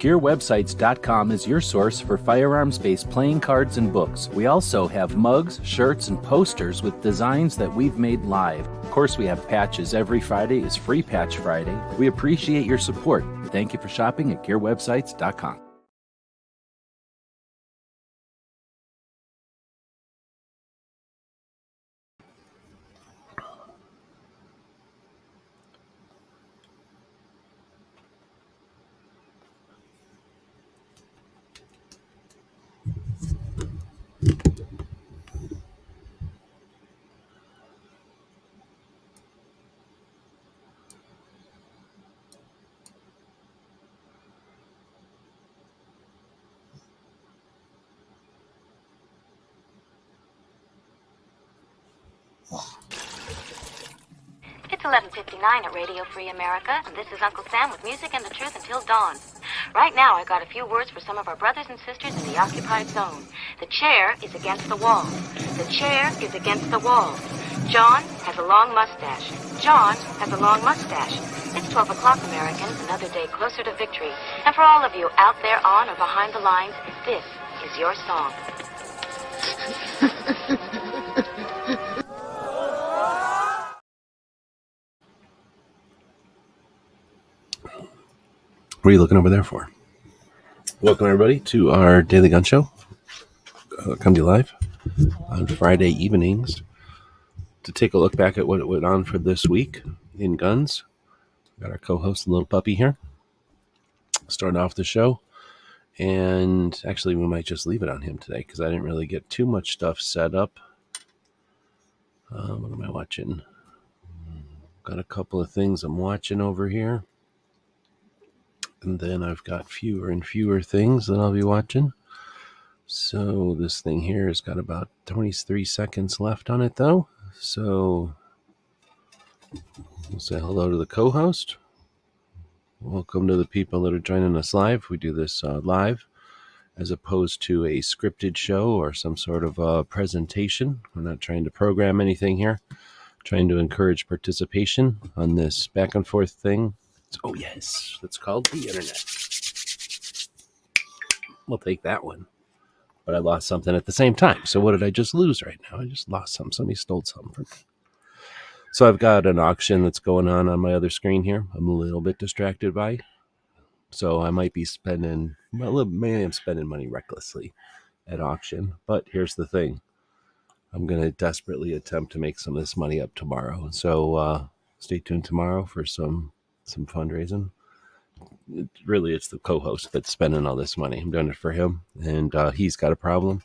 GearWebsites.com is your source for firearms-based playing cards and books. We also have mugs, shirts, and posters with designs that we've made live. Of course, we have patches. Every Friday is Free Patch Friday. We appreciate your support. Thank you for shopping at GearWebsites.com. It's 11:59 at Radio Free America, and this is Uncle Sam with music and the truth until dawn. Right now, I got a few words for some of our brothers and sisters in the occupied zone. The chair is against the wall. The chair is against the wall. John has a long mustache. John has a long mustache. It's 12 o'clock, Americans, another day closer to victory. And for all of you out there on or behind the lines, this is your song. What are you looking over there for? Welcome, everybody, to our Daily Gun Show. Come to you live on Friday evenings to take a look back at what went on for this week in guns. Got our co-host, Little Puppy, here. Starting off the show. And actually, we might just leave it on him today because I didn't really get too much stuff set up. What am I watching? Got a couple of things I'm watching over here. And then I've got fewer and fewer things that I'll be watching. So this thing here has got about 23 seconds left on it, though. So we'll say hello to the co-host. Welcome to the people that are joining us live. We do this live as opposed to a scripted show or some sort of presentation. We're not trying to program anything here. Trying to encourage participation on this back and forth thing. Oh, yes. That's called the internet. We'll take that one. But I lost something at the same time. So what did I just lose right now? I just lost something. Somebody stole something from me. So I've got an auction that's going on my other screen here. I'm a little bit distracted by. So I might be spending, maybe I'm spending money recklessly at auction. But here's the thing. I'm going to desperately attempt to make some of this money up tomorrow. So stay tuned tomorrow for some fundraising. It's the co-host that's spending all this money. I'm doing it for him, and he's got a problem,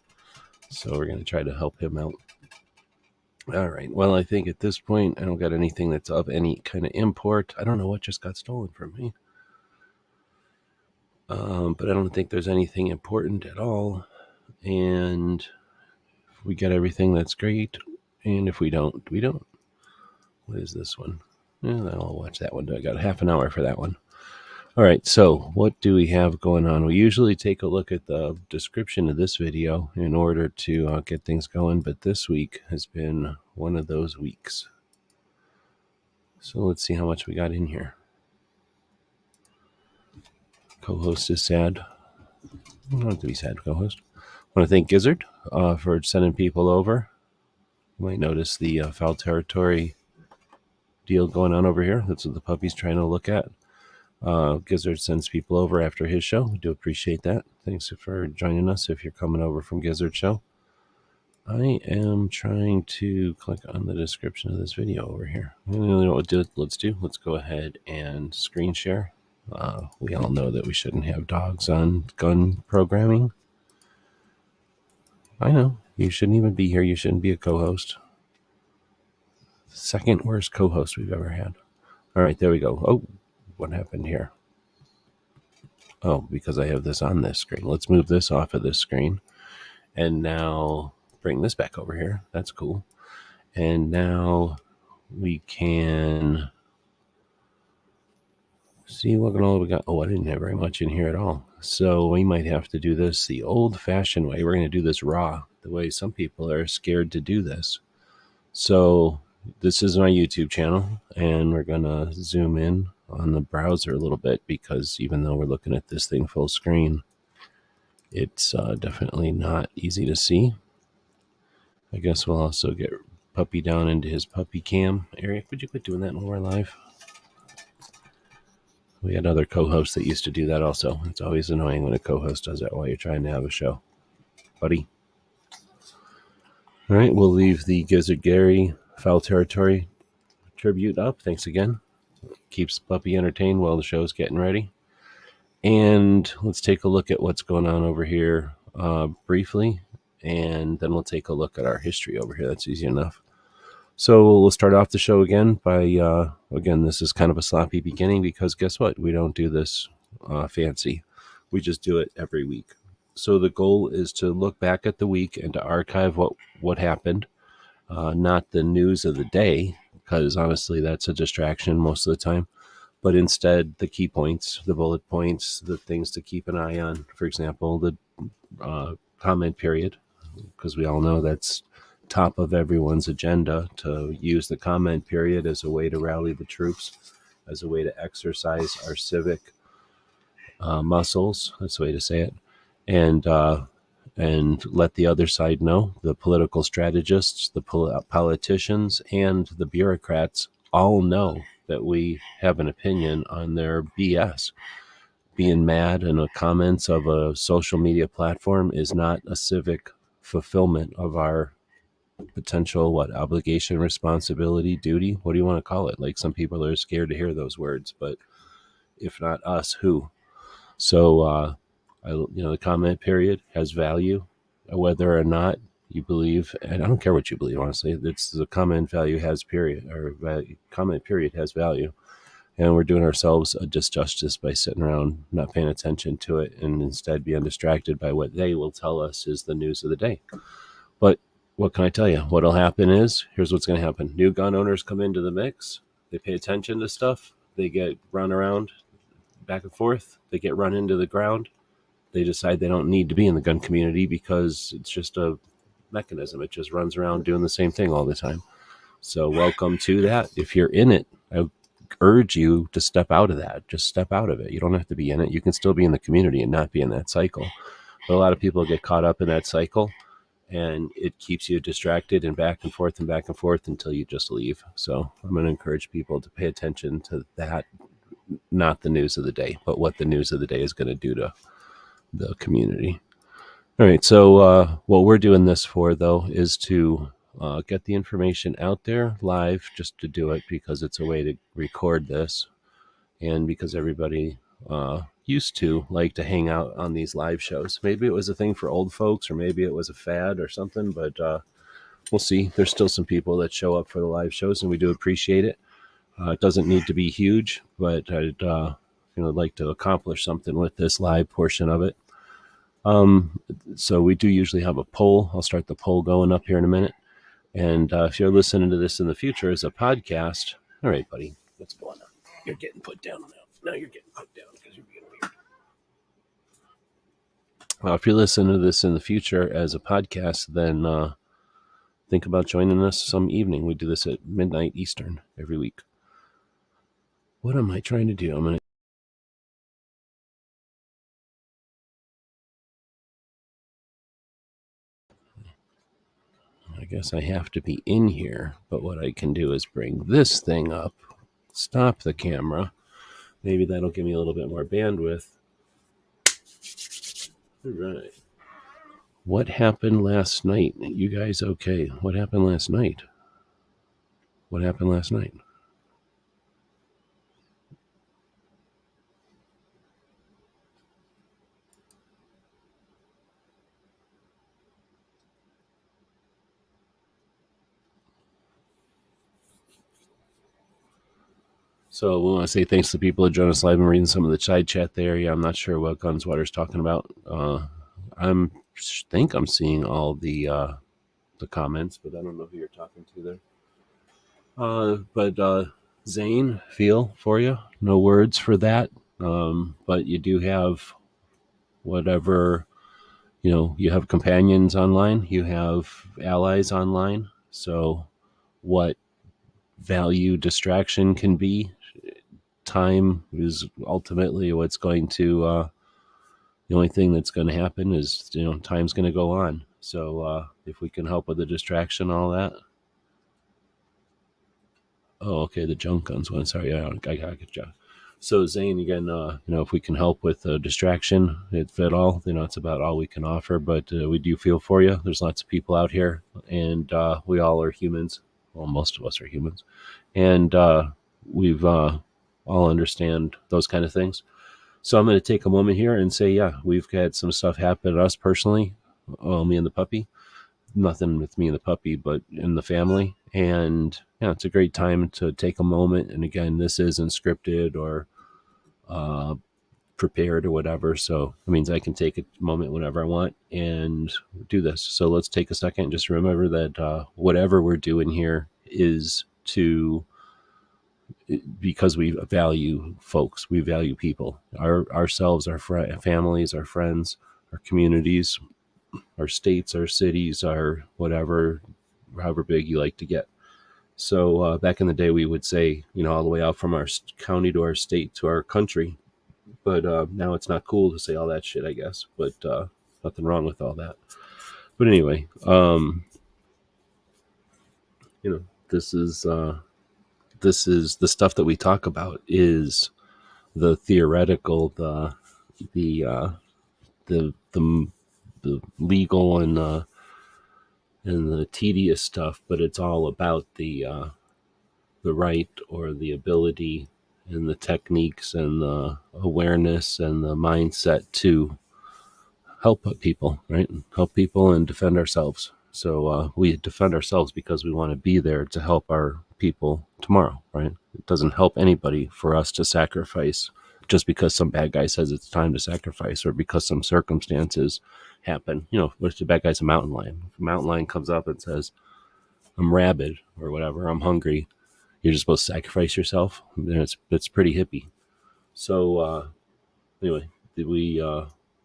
so we're going to try to help him out. All right. Well, I think at this point I don't got anything that's of any kind of import. I don't know what just got stolen from me, but I don't think there's anything important at all. And if we get everything, that's great. And if we don't, we don't. What is this one? Yeah, I'll watch that one. I got half an hour for that one. All right, so what do we have going on? We usually take a look at the description of this video in order to get things going, but this week has been one of those weeks. So let's see how much we got in here. Co-host is sad. You don't have to be sad, co-host. I want to thank Gizzard for sending people over. You might notice the foul territory deal going on over here. That's what the puppy's trying to look at. Gizzard sends people over after his show. We do appreciate that. Thanks for joining us if you're coming over from Gizzard's show. I am trying to click on the description of this video over here. You know what let's go ahead and screen share. We all know that we shouldn't have dogs on gun programming. I know. You shouldn't even be here. You shouldn't be a co-host. Second worst co-host we've ever had. All right, there we go. Oh, what happened here? Oh, because I have this on this screen. Let's move this off of this screen. And now bring this back over here. That's cool. And now we can see what all we got. Oh, I didn't have very much in here at all. So we might have to do this the old-fashioned way. We're going to do this raw, the way some people are scared to do this. So this is my YouTube channel, and we're going to zoom in on the browser a little bit, because even though we're looking at this thing full screen, it's definitely not easy to see. I guess we'll also get Puppy down into his puppy cam area. Could you quit doing that when we're live? We had other co-hosts that used to do that also. It's always annoying when a co-host does that while you're trying to have a show. Buddy. All right, we'll leave the Gizzard Gary Foul Territory tribute up. Thanks again. Keeps Puppy entertained while the show's getting ready. And let's take a look at what's going on over here briefly, and then we'll take a look at our history over here. That's easy enough. So we'll start off the show again by, again, this is kind of a sloppy beginning, because guess what? We don't do this fancy. We just do it every week. So the goal is to look back at the week and to archive what happened, not the news of the day, because honestly, that's a distraction most of the time. But instead, the key points, the bullet points, the things to keep an eye on. For example, the comment period, because we all know that's top of everyone's agenda, to use the comment period as a way to rally the troops, as a way to exercise our civic muscles. That's the way to say it. And let the other side know, the political strategists, the politicians, and the bureaucrats all know that we have an opinion on their BS. Being mad in the comments of a social media platform is not a civic fulfillment of our potential, obligation, responsibility, duty, what do you want to call it? Like, some people are scared to hear those words, but if not us, who? So, the comment period has value, whether or not you believe, and I don't care what you believe, honestly, it's the comment value has period, or comment period has value. And we're doing ourselves a disjustice by sitting around not paying attention to it, and instead being distracted by what they will tell us is the news of the day. But what can I tell you? What'll happen is, here's what's going to happen. New gun owners come into the mix. They pay attention to stuff. They get run around back and forth. They get run into the ground. They decide they don't need to be in the gun community because it's just a mechanism. It just runs around doing the same thing all the time. So welcome to that. If you're in it, I urge you to step out of that. Just step out of it. You don't have to be in it. You can still be in the community and not be in that cycle. But a lot of people get caught up in that cycle, and it keeps you distracted and back and forth until you just leave. So I'm going to encourage people to pay attention to that, not the news of the day, but what the news of the day is going to do to the community. All right. So what we're doing this for, though, is to get the information out there live, just to do it because it's a way to record this, and because everybody used to like to hang out on these live shows. Maybe it was a thing for old folks, or maybe it was a fad or something, but we'll see. There's still some people that show up for the live shows, and we do appreciate it. It doesn't need to be huge, but I'd like to accomplish something with this live portion of it. So we do usually have a poll. I'll start the poll going up here in a minute. And if you're listening to this in the future as a podcast, all right, buddy, what's going on? You're getting put down now. Now you're getting put down because you're being weird. If you're listening to this in the future as a podcast, then think about joining us some evening. We do this at midnight Eastern every week. What am I trying to do? I guess I have to be in here, but what I can do is bring this thing up, stop the camera. Maybe that'll give me a little bit more bandwidth. All right. What happened last night? You guys okay? What happened last night? What happened last night? So we want to say thanks to the people that joined us live and reading some of the side chat there. Yeah, I'm not sure what Gunswater's talking about. I think I'm seeing all the comments, but I don't know who you're talking to there. But Zane, feel for you. No words for that. But you do have whatever, you have companions online, you have allies online. So what value distraction can be time is ultimately what's going to, the only thing that's going to happen is, time's going to go on. So if we can help with the distraction, all that. Oh, okay, the junk guns one. Sorry, I got you. So Zane, again, if we can help with distraction, if at all, it's about all we can offer. But we do feel for you. There's lots of people out here, and we all are humans. Well, most of us are humans, and we've all understand those kind of things. So I'm going to take a moment here and say, yeah, we've had some stuff happen to us personally, me and the puppy. Nothing with me and the puppy, but in the family. And it's a great time to take a moment. And again, this isn't scripted or prepared or whatever. So it means I can take a moment whenever I want and do this. So let's take a second and just remember that whatever we're doing here is because we value folks, we value people, ourselves, our families, our friends, our communities, our states, our cities, our whatever, however big you like to get. So back in the day, we would say, all the way out from our county to our state to our country. But now it's not cool to say all that shit, I guess. But nothing wrong with all that. But anyway, this is the stuff that we talk about is the theoretical, the legal and the tedious stuff, but it's all about the right or the ability and the techniques and the awareness and the mindset to help people, right? Help people and defend ourselves. So we defend ourselves because we want to be there to help our people tomorrow, right? It doesn't help anybody for us to sacrifice just because some bad guy says it's time to sacrifice or because some circumstances happen. What's the bad guy's a mountain lion. If a mountain lion comes up and says, I'm rabid or whatever, I'm hungry, you're just supposed to sacrifice yourself. Then it's pretty hippie. So anyway, we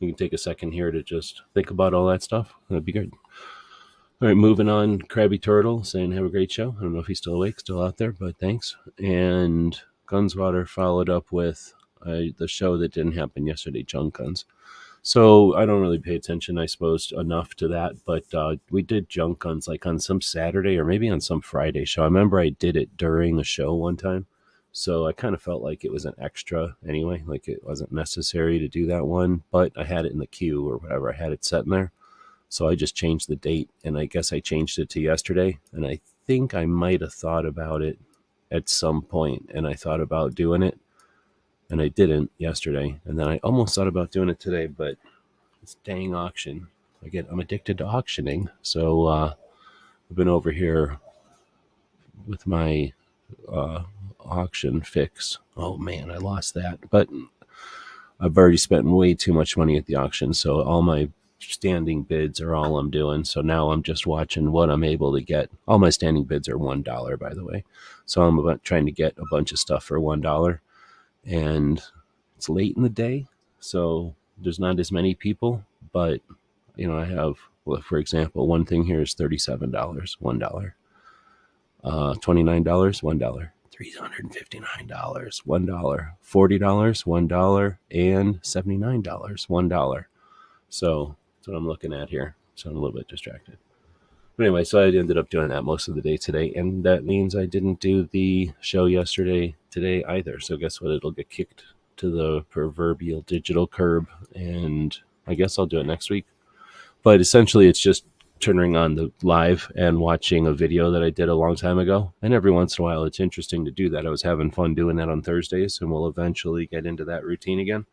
can take a second here to just think about all that stuff. That'd be good. All right, moving on. Krabby Turtle saying, have a great show. I don't know if he's still awake, still out there, but thanks. And Gunswater followed up with the show that didn't happen yesterday, Junk Guns. So I don't really pay attention, I suppose, enough to that. But we did Junk Guns like on some Saturday or maybe on some Friday show. I remember I did it during the show one time. So I kind of felt like it was an extra anyway, like it wasn't necessary to do that one. But I had it in the queue or whatever. I had it set in there. So I just changed the date, and I guess I changed it to yesterday. And I think I might have thought about it at some point, and I thought about doing it, and I didn't yesterday. And then I almost thought about doing it today, but it's dang auction. I'm addicted to auctioning. So I've been over here with my auction fix. Oh, man, I lost that. But I've already spent way too much money at the auction, so all my standing bids are all I'm doing. So now I'm just watching what I'm able to get. All my standing bids are $1, by the way. So I'm trying to get a bunch of stuff for $1. And it's late in the day, so there's not as many people. But, I have, for example, one thing here is $37, $1. $29, $1. $359, $1. $40, $1. And $79, $1. So that's what I'm looking at here. So I'm a little bit distracted. But anyway, so I ended up doing that most of the day today. And that means I didn't do the show today either. So guess what? It'll get kicked to the proverbial digital curb. And I guess I'll do it next week. But essentially, it's just turning on the live and watching a video that I did a long time ago. And every once in a while, it's interesting to do that. I was having fun doing that on Thursdays. And we'll eventually get into that routine again.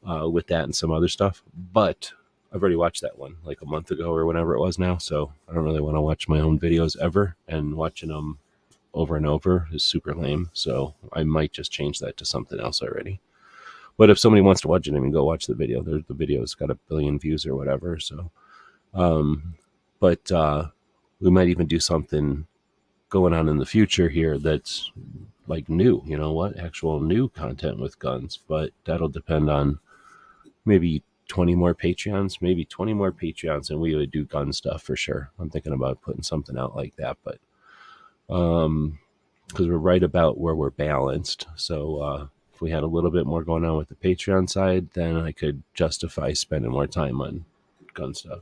With that and some other stuff. But I've already watched that one like a month ago or whenever it was now. So I don't really want to watch my own videos ever. And watching them over and over is super lame. So I might just change that to something else already. But if somebody wants to watch it, I mean, go watch the video. The video's got 1 billion views or whatever. So, but we might even do something going on in the future here that's like new, actual new content with guns. But that'll depend on maybe 20 more Patreons, and we would do gun stuff for sure. I'm thinking about putting something out like that. But because we're right about where we're balanced. So if we had a little bit more going on with the Patreon side, then I could justify spending more time on gun stuff.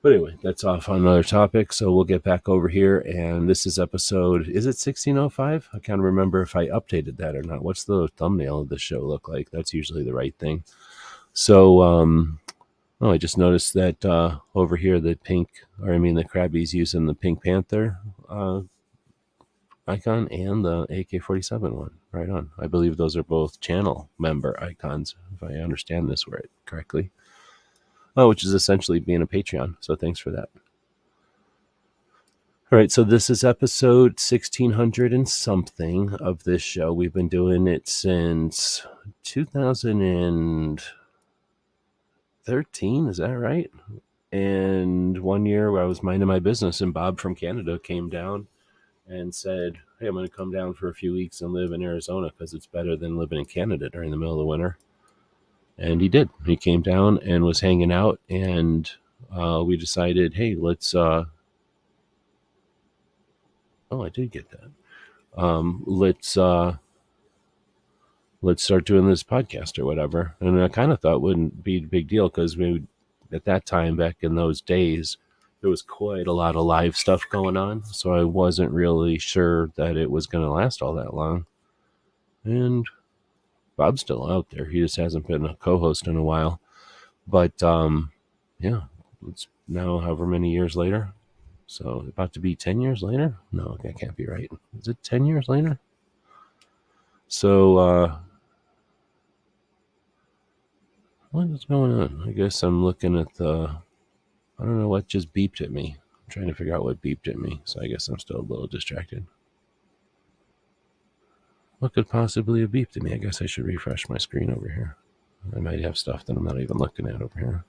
But anyway, that's off on another topic. So we'll get back over here. And this is episode, is it 1605? I can't remember if I updated that or not. What's the thumbnail of the show look like? That's usually the right thing. So, I just noticed that over here, the Krabby's using the Pink Panther icon and the AK-47 one. Right on. I believe those are both channel member icons, if I understand this word correctly. Which is essentially being a Patreon. So thanks for that. All right, so this is episode 1600 and something of this show. We've been doing it since 2013, is that right? And one year where I was minding my business and Bob from Canada came down and said, hey, I'm going to come down for a few weeks and live in Arizona because it's better than living in Canada during the middle of the winter. And he did. He came down and was hanging out, and we decided, hey, let's... I did get that. Let's start doing this podcast or whatever. And I kind of thought it wouldn't be a big deal because at that time, back in those days, there was quite a lot of live stuff going on. So I wasn't really sure that it was going to last all that long. And Bob's still out there. He just hasn't been a co-host in a while. But, it's now however many years later. So about to be 10 years later? No, that can't be right. Is it 10 years later? So, what is going on? I guess I'm looking at I don't know what just beeped at me. I'm trying to figure out what beeped at me. So I guess I'm still a little distracted. What could possibly have beeped at me? I guess I should refresh my screen over here. I might have stuff that I'm not even looking at over here.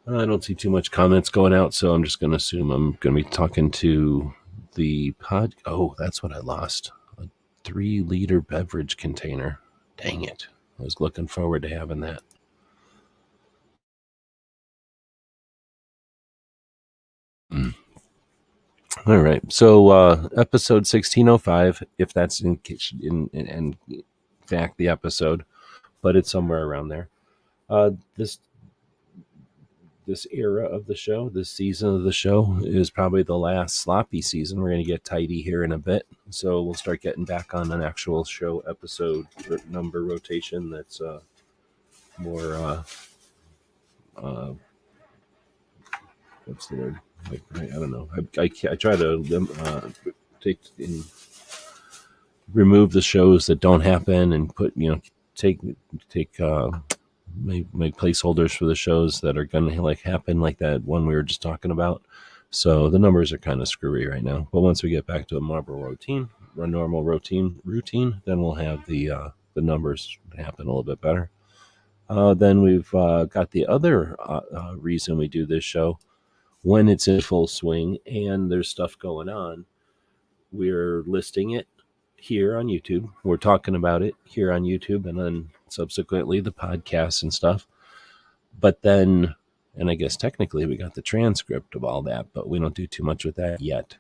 I don't see too much comments going out, so I'm just going to assume I'm going to be talking to the pod. Oh, that's what I lost. A 3-liter beverage container. Dang it. I was looking forward to having that. All right. So episode 1605, if that's in fact the episode, but it's somewhere around there. This era of the show, this season of the show, is probably the last sloppy season. We're going to get tidy here in a bit. So we'll start getting back on an actual show episode number rotation that's more, what's the word? I don't know. I try to remove the shows that don't happen and put, make placeholders for the shows that are going to happen, like that one we were just talking about. So the numbers are kind of screwy right now. But once we get back to a normal routine, then we'll have the numbers happen a little bit better. Then we've got the other reason we do this show. When it's in full swing and there's stuff going on, we're listing it here on YouTube. We're talking about it here on YouTube, and then subsequently the podcasts and stuff. But then, and I guess technically we got the transcript of all that, but we don't do too much with that yet.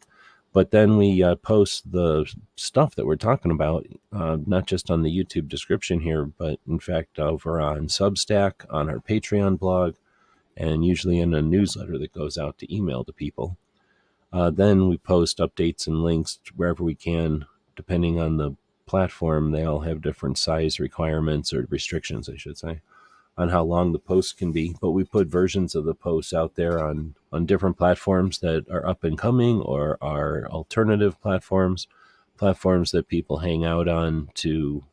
But then we post the stuff that we're talking about, not just on the YouTube description here, but in fact over on Substack, on our Patreon blog, and usually in a newsletter that goes out to email to people. Then we post updates and links wherever we can, depending on the platform. They all have different size requirements, or restrictions, I should say, on how long the post can be. But we put versions of the posts out there on different platforms that are up and coming, or are alternative platforms that people hang out on to,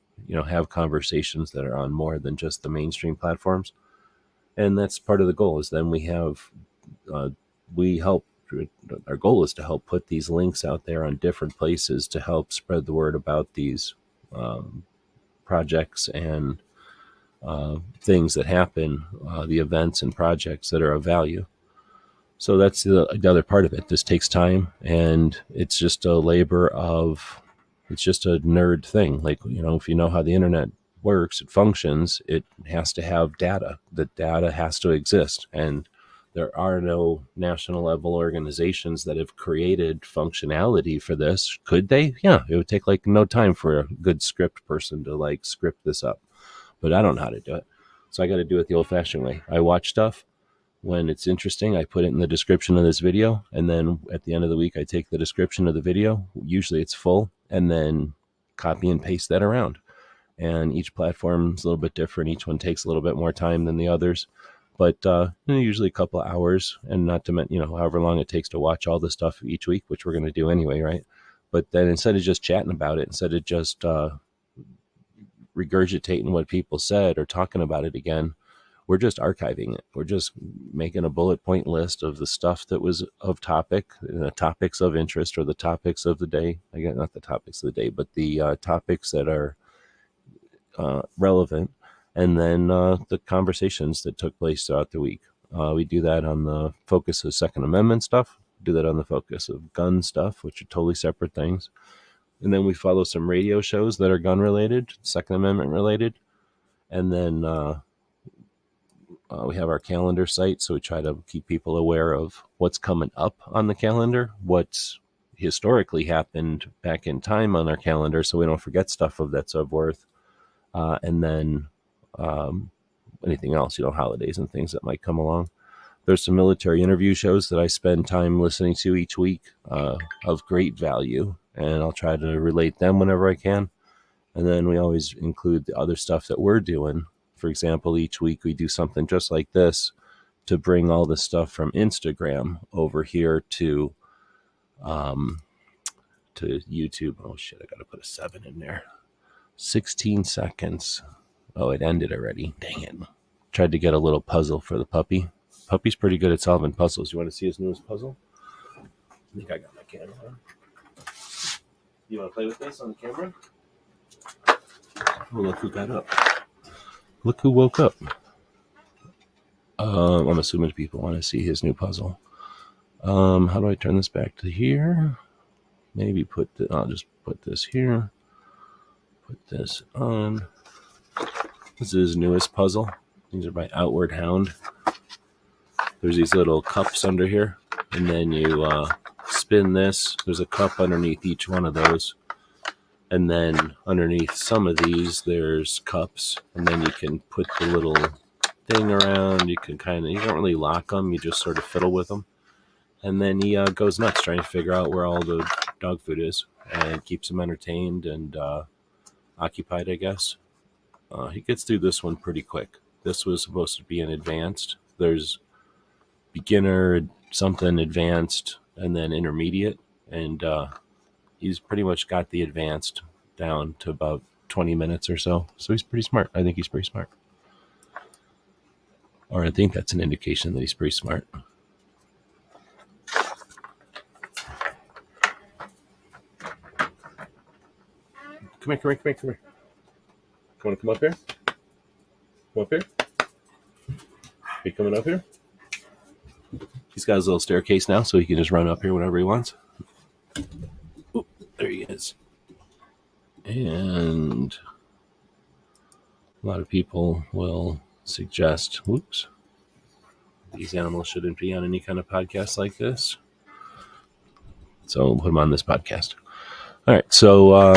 have conversations that are on more than just the mainstream platforms. And that's part of the goal, is then our goal is to help put these links out there on different places to help spread the word about these projects and things that happen, the events and projects that are of value. So that's the other part of it. This takes time, and it's just a it's just a nerd thing. Like, if you know how the internet works, it functions, it has to have data. The data has to exist, and There are no national level organizations that have created functionality for this. Could they? Yeah, it would take like no time for a good script person to like script this up. But I don't know how to do it. So I got to do it the old fashioned way. I watch stuff. When it's interesting, I put it in the description of this video. And then at the end of the week, I take the description of the video. Usually it's full, and then copy and paste that around. And each platform is a little bit different. Each one takes a little bit more time than the others. But usually a couple of hours, and not to mention, however long it takes to watch all the stuff each week, which we're going to do anyway, right? But then instead of just chatting about it, instead of just regurgitating what people said or talking about it again, we're just archiving it. We're just making a bullet point list of the stuff that was of topic, the topics of interest, or the topics of the day. Again, not the topics of the day, but the topics that are relevant. And then the conversations that took place throughout the week. We do that on the focus of Second Amendment stuff. Do that on the focus of gun stuff, which are totally separate things. And then we follow some radio shows that are gun related, Second Amendment related. And then we have our calendar site, so we try to keep people aware of what's coming up on the calendar, what's historically happened back in time on our calendar, so we don't forget stuff that's of worth. And then anything else, holidays and things that might come along. There's some military interview shows that I spend time listening to each week of great value, and I'll try to relate them whenever I can. And then we always include the other stuff that we're doing. For example, each week we do something just like this to bring all the stuff from Instagram over here to YouTube. Oh shit, I gotta put a 7 in there. 16 seconds. Oh, it ended already. Dang it. Tried to get a little puzzle for the puppy. Puppy's pretty good at solving puzzles. You want to see his newest puzzle? I think I got my camera on. You want to play with this on the camera? Oh, look who got up. Look who woke up. I'm assuming people want to see his new puzzle. How do I turn this back to here? Maybe I'll just put this here. Put this on. This is his newest puzzle. These are by Outward Hound. There's these little cups under here. And then you spin this. There's a cup underneath each one of those. And then underneath some of these, there's cups. And then you can put the little thing around. You don't really lock them. You just sort of fiddle with them. And then he goes nuts trying to figure out where all the dog food is. And keeps him entertained and occupied, I guess. He gets through this one pretty quick. This was supposed to be an advanced. There's beginner, something advanced, and then intermediate. And he's pretty much got the advanced down to about 20 minutes or so. So he's pretty smart. I think he's pretty smart. Or I think that's an indication that he's pretty smart. Come here. You want to come up here? Come up here? Are you coming up here? He's got his little staircase now, so he can just run up here whenever he wants. Oh, there he is. And a lot of people will suggest, whoops, these animals shouldn't be on any kind of podcast like this. So we'll put them on this podcast. All right, so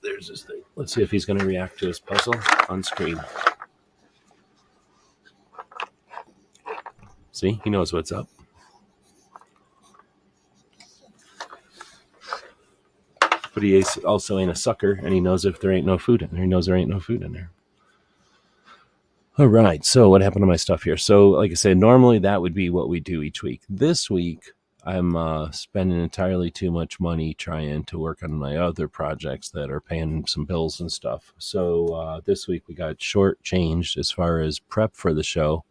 there's this thing. Let's see if he's going to react to his puzzle on screen. See, he knows what's up. But he also ain't a sucker, and he knows if there ain't no food in there. He knows there ain't no food in there. All right, so what happened to my stuff here? So, like I said, normally that would be what we do each week. This week, I'm spending entirely too much money trying to work on my other projects that are paying some bills and stuff. So this week we got shortchanged as far as prep for the show.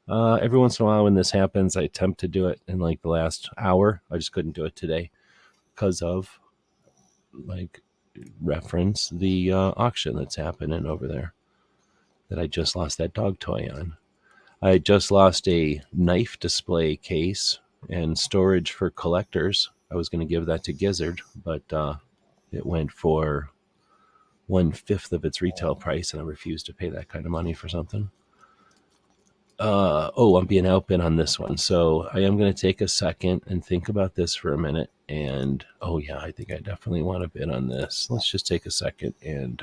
Every once in a while when this happens, I attempt to do it in like the last hour. I just couldn't do it today because of reference the auction that's happening over there that I just lost that dog toy on. I just lost a knife display case and storage for collectors. I was going to give that to Gizzard, but it went for 1/5 of its retail price, and I refused to pay that kind of money for something. I'm being outbid on this one. So I am going to take a second and think about this for a minute. And, I think I definitely want to bid on this. Let's just take a second and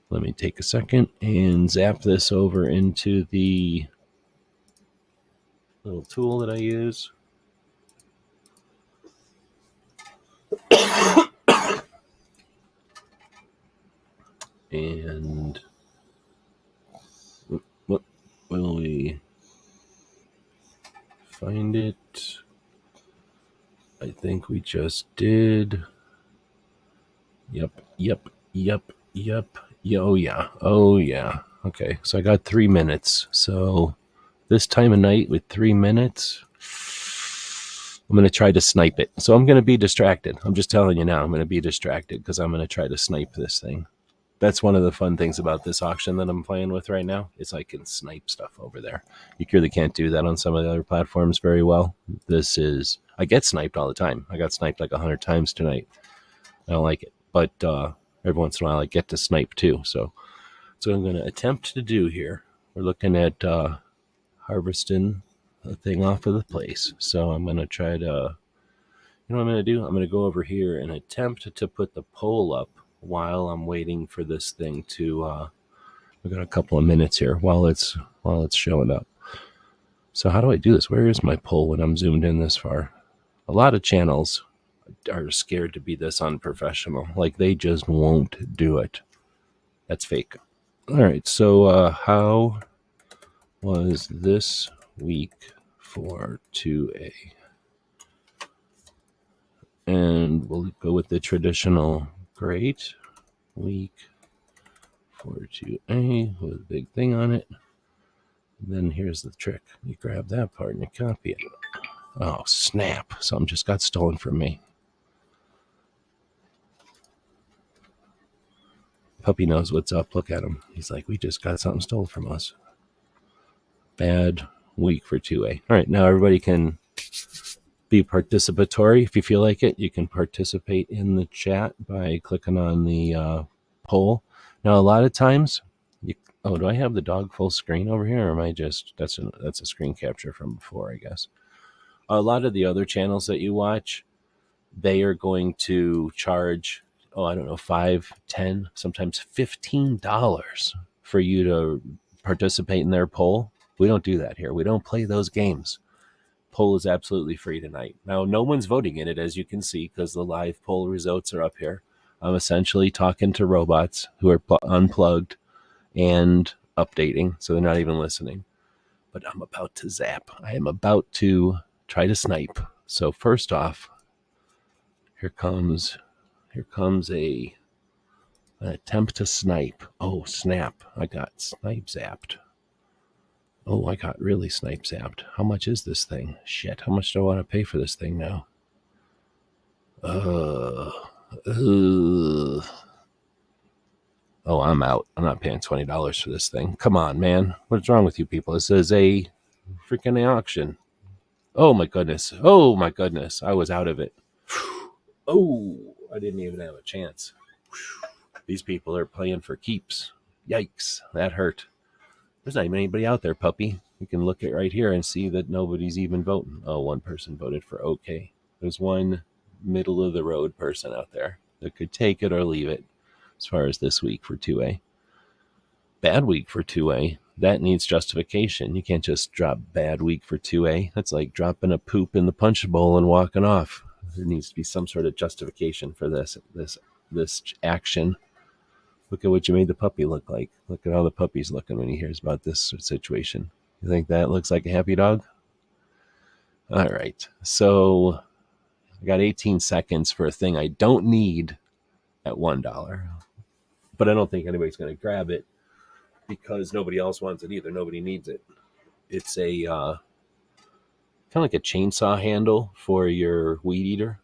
let me take a second and zap this over into the little tool that I use. And what will we find it? I think we just did. Yep. Oh, yeah. Okay, so I got 3 minutes. So this time of night with 3 minutes, I'm going to try to snipe it. So I'm going to be distracted. I'm just telling you now, I'm going to be distracted because I'm going to try to snipe this thing. That's one of the fun things about this auction that I'm playing with right now is I can snipe stuff over there. You really can't do that on some of the other platforms very well. I get sniped all the time. I got sniped like 100 times tonight. I don't like it. But every once in a while I get to snipe too. So I'm going to attempt to do here. We're looking at harvesting a thing off of the place. So I'm going to try to, what I'm going to do? I'm going to go over here and attempt to put the poll up while I'm waiting for this thing to, we've got a couple of minutes here while it's showing up. So how do I do this? Where is my poll when I'm zoomed in this far? A lot of channels are scared to be this unprofessional. Like they just won't do it. That's fake. All right. So how was this week for 2A? And we'll go with the traditional great week for 2A with a big thing on it. And then here's the trick. You grab that part and you copy it. Oh, snap. Something just got stolen from me. Puppy knows what's up. Look at him. He's like, we just got something stolen from us. Bad week for 2A. All right, now everybody can be participatory. If you feel like it, you can participate in the chat by clicking on the poll. Now, a lot of times, do I have the dog full screen over here? Or am I just, that's a screen capture from before, I guess. A lot of the other channels that you watch, they are going to charge, $5, $10, sometimes $15 for you to participate in their poll. We don't do that here. We don't play those games. Poll is absolutely free tonight. Now, no one's voting in it, as you can see, because the live poll results are up here. I'm essentially talking to robots who are unplugged and updating, so they're not even listening. But I'm about to zap. I am about to try to snipe. So first off, here comes an attempt to snipe. Oh, snap. I got snipe zapped. Oh, I got really snipe zapped. How much is this thing? Shit, how much do I want to pay for this thing now? Oh, I'm out. I'm not paying $20 for this thing. Come on, man. What's wrong with you people? This is a freaking auction. Oh, my goodness. I was out of it. Oh, I didn't even have a chance. These people are playing for keeps. Yikes, that hurt. There's not even anybody out there, puppy. You can look at right here and see that nobody's even voting. Oh, one person voted for okay. There's one middle of the road person out there that could take it or leave it as far as this week for 2A. Bad week for 2A. That needs justification. You can't just drop bad week for 2A. That's like dropping a poop in the punch bowl and walking off. There needs to be some sort of justification for this action. Look at what you made the puppy look like. Look at how the puppy's looking when he hears about this situation. You think that looks like a happy dog? All right. So I got 18 seconds for a thing I don't need at $1. But I don't think anybody's going to grab it because nobody else wants it either. Nobody needs it. It's a kind of like a chainsaw handle for your weed eater.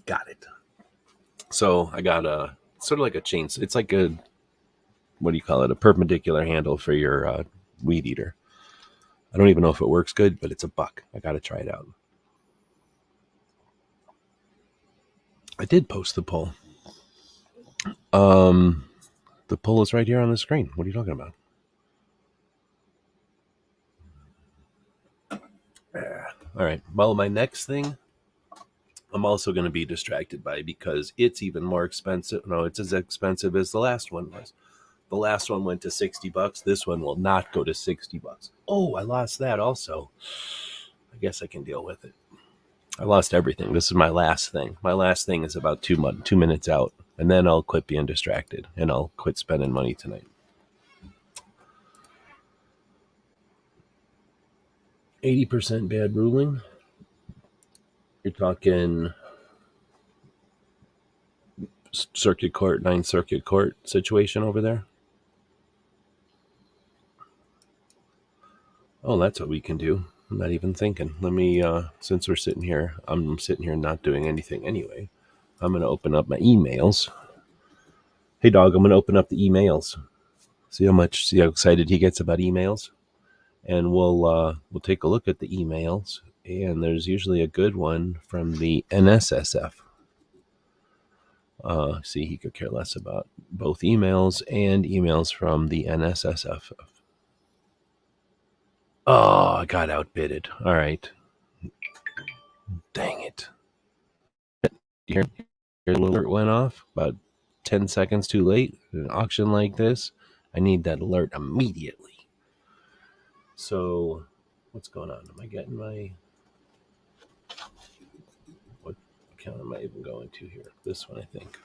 Got it. So I got a sort of like a chainsaw. It's like a, what do you call it? A perpendicular handle for your weed eater. I don't even know if it works good, but it's $1. I got to try it out. I did post the poll. The poll is right here on the screen. What are you talking about? All right. Well, my next thing I'm also going to be distracted by because it's even more expensive. No, it's as expensive as the last one was. The last one went to $60. This one will not go to $60. Oh, I lost that also. I guess I can deal with it. I lost everything. This is my last thing. My last thing is about 2 minutes out, and then I'll quit being distracted, and I'll quit spending money tonight. 80% bad ruling. You're talking circuit court, 9th Circuit Court situation over there. Oh, that's what we can do. I'm not even thinking. Let me, since we're sitting here, I'm sitting here not doing anything anyway. I'm going to open up my emails. Hey, dog, I'm going to open up the emails. See how excited he gets about emails. And we'll take a look at the emails. And there's usually a good one from the NSSF. See, he could care less about both emails and emails from the NSSF. Oh, I got outbidded. All right. Dang it. Your alert went off about 10 seconds too late. In an auction like this, I need that alert immediately. So, what's going on? Am I getting my... What account am I even going to here? This one, I think.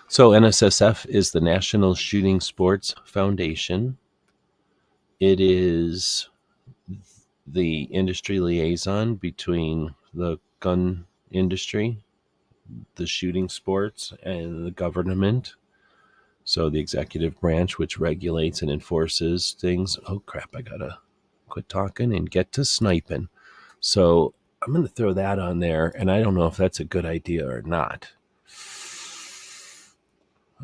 So, NSSF is the National Shooting Sports Foundation. It is the industry liaison between the gun industry, the shooting sports, and the government. So the executive branch, which regulates and enforces things. Oh, crap, I gotta quit talking and get to sniping. So I'm going to throw that on there, and I don't know if that's a good idea or not.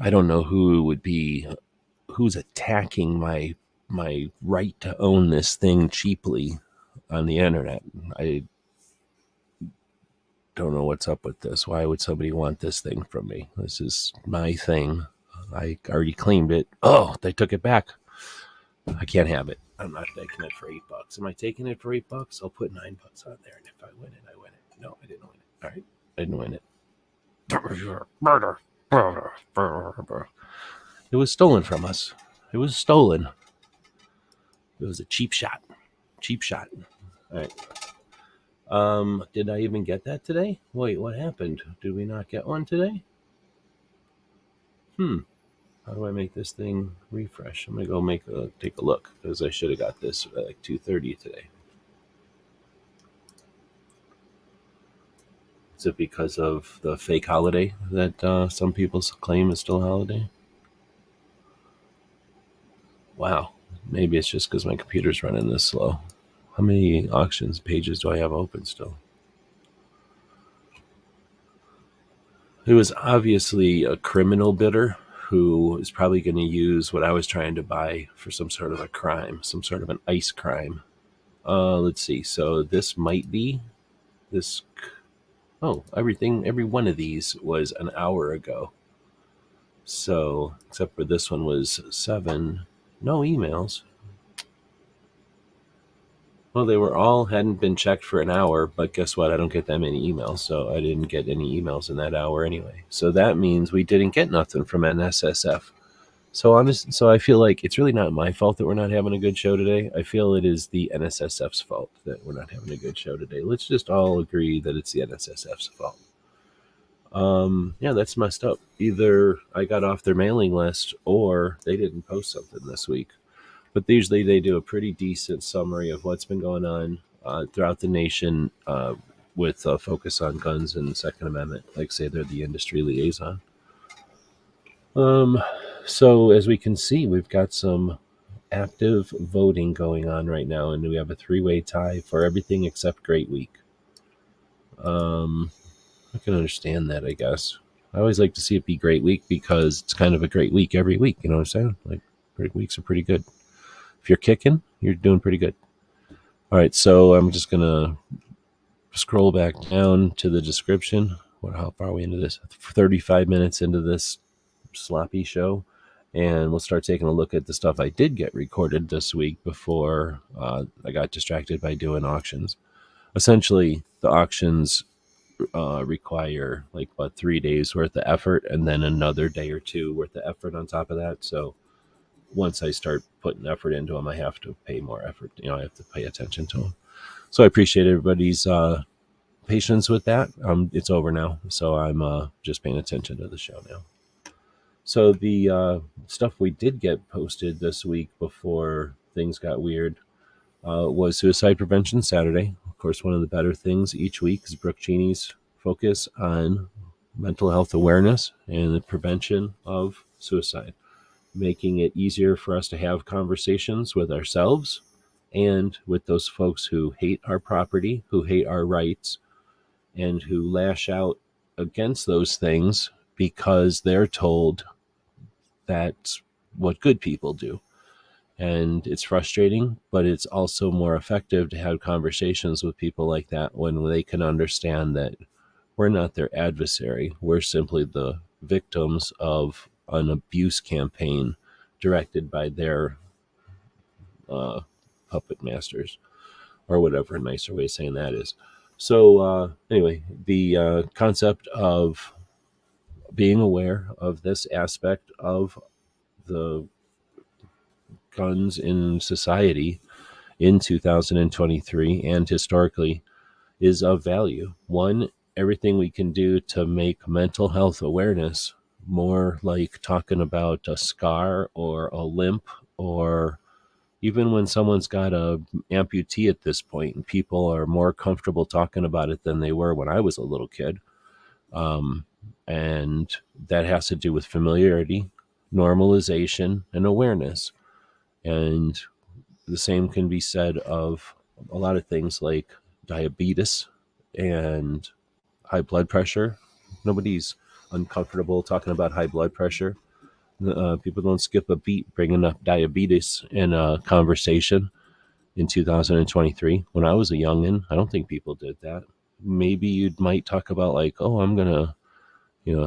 I don't know who's attacking my right to own this thing cheaply on the internet. I don't know what's up with this. Why would somebody want this thing from me? This is my thing. I already claimed it. Oh, they took it back. I can't have it. I'm not taking it for $8. Am I taking it for $8? I'll put $9 on there, and if I win it, I win it. No, I didn't win it. All right, I didn't win it. It was stolen from us. It was stolen. It was a cheap shot. Cheap shot. All right. Did I even get that today? Wait, what happened? Did we not get one today? How do I make this thing refresh? I'm gonna go take a look, because I should have got this at like 2:30 today. Is it because of the fake holiday that some people claim is still a holiday? Wow. Maybe it's just because my computer's running this slow. How many auctions pages do I have open still? It was obviously a criminal bidder who is probably going to use what I was trying to buy for some sort of a crime, some sort of an ICE crime. Let's see. So this might be this. Oh, every one of these was an hour ago. So, except for this one was 7. No emails. Well, they hadn't been checked for an hour, but guess what? I don't get that many emails, so I didn't get any emails in that hour anyway. So that means we didn't get nothing from NSSF. So I feel like it's really not my fault that we're not having a good show today. I feel it is the NSSF's fault that we're not having a good show today. Let's just all agree that it's the NSSF's fault. Yeah, that's messed up. Either I got off their mailing list or they didn't post something this week. But usually they do a pretty decent summary of what's been going on throughout the nation with a focus on guns and the Second Amendment. Like say they're the industry liaison. So as we can see, we've got some active voting going on right now, and we have a 3-way tie for everything except Great Week. I can understand that, I guess. I always like to see it be Great Week because it's kind of a great week every week. You know what I'm saying? Like, Great Weeks are pretty good. If you're kicking, you're doing pretty good. All right, so I'm just going to scroll back down to the description. How far are we into this? 35 minutes into this sloppy show. And we'll start taking a look at the stuff I did get recorded this week before I got distracted by doing auctions. Essentially, the auctions require 3 days worth of effort and then another day or two worth of effort on top of that. So once I start putting effort into them, I have to pay more effort. I have to pay attention to them. So I appreciate everybody's patience with that. It's over now, so I'm just paying attention to the show now. So the stuff we did get posted this week before things got weird was Suicide Prevention Saturday. Of course, one of the better things each week is Brooke Cheney's focus on mental health awareness and the prevention of suicide, making it easier for us to have conversations with ourselves and with those folks who hate our property, who hate our rights, and who lash out against those things because they're told that's what good people do. And it's frustrating, but it's also more effective to have conversations with people like that when they can understand that we're not their adversary. We're simply the victims of an abuse campaign directed by their puppet masters, or whatever a nicer way of saying that is. So anyway, the concept of being aware of this aspect of the guns in society in 2023 and historically is of value. One, everything we can do to make mental health awareness more like talking about a scar or a limp, or even when someone's got a amputee at this point, and people are more comfortable talking about it than they were when I was a little kid. And that has to do with familiarity, normalization, and awareness. And the same can be said of a lot of things like diabetes and high blood pressure. Nobody's uncomfortable talking about high blood pressure. People don't skip a beat bringing up diabetes in a conversation in 2023. When I was a youngin', I don't think people did that. Maybe you might talk about I'm going to,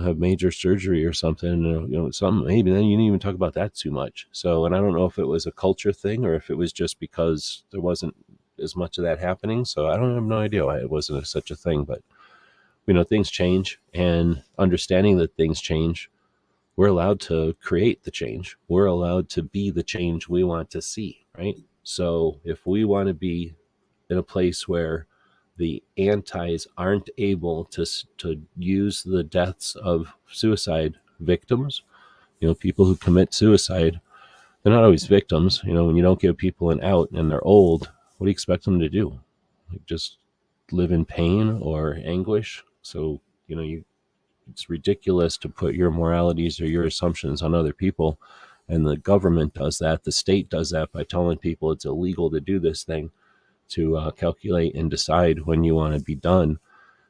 have major surgery or something, something. Maybe then you didn't even talk about that too much. So, and I don't know if it was a culture thing or if it was just because there wasn't as much of that happening. So I have no idea why it wasn't such a thing, but things change, and understanding that things change, we're allowed to create the change. We're allowed to be the change we want to see, right? So if we want to be in a place where the antis aren't able to use the deaths of suicide victims, people who commit suicide, they're not always victims. When you don't give people an out and they're old, what do you expect them to do? Just live in pain or anguish? So, it's ridiculous to put your moralities or your assumptions on other people. And the government does that. The state does that by telling people it's illegal to do this thing, to calculate and decide when you want to be done.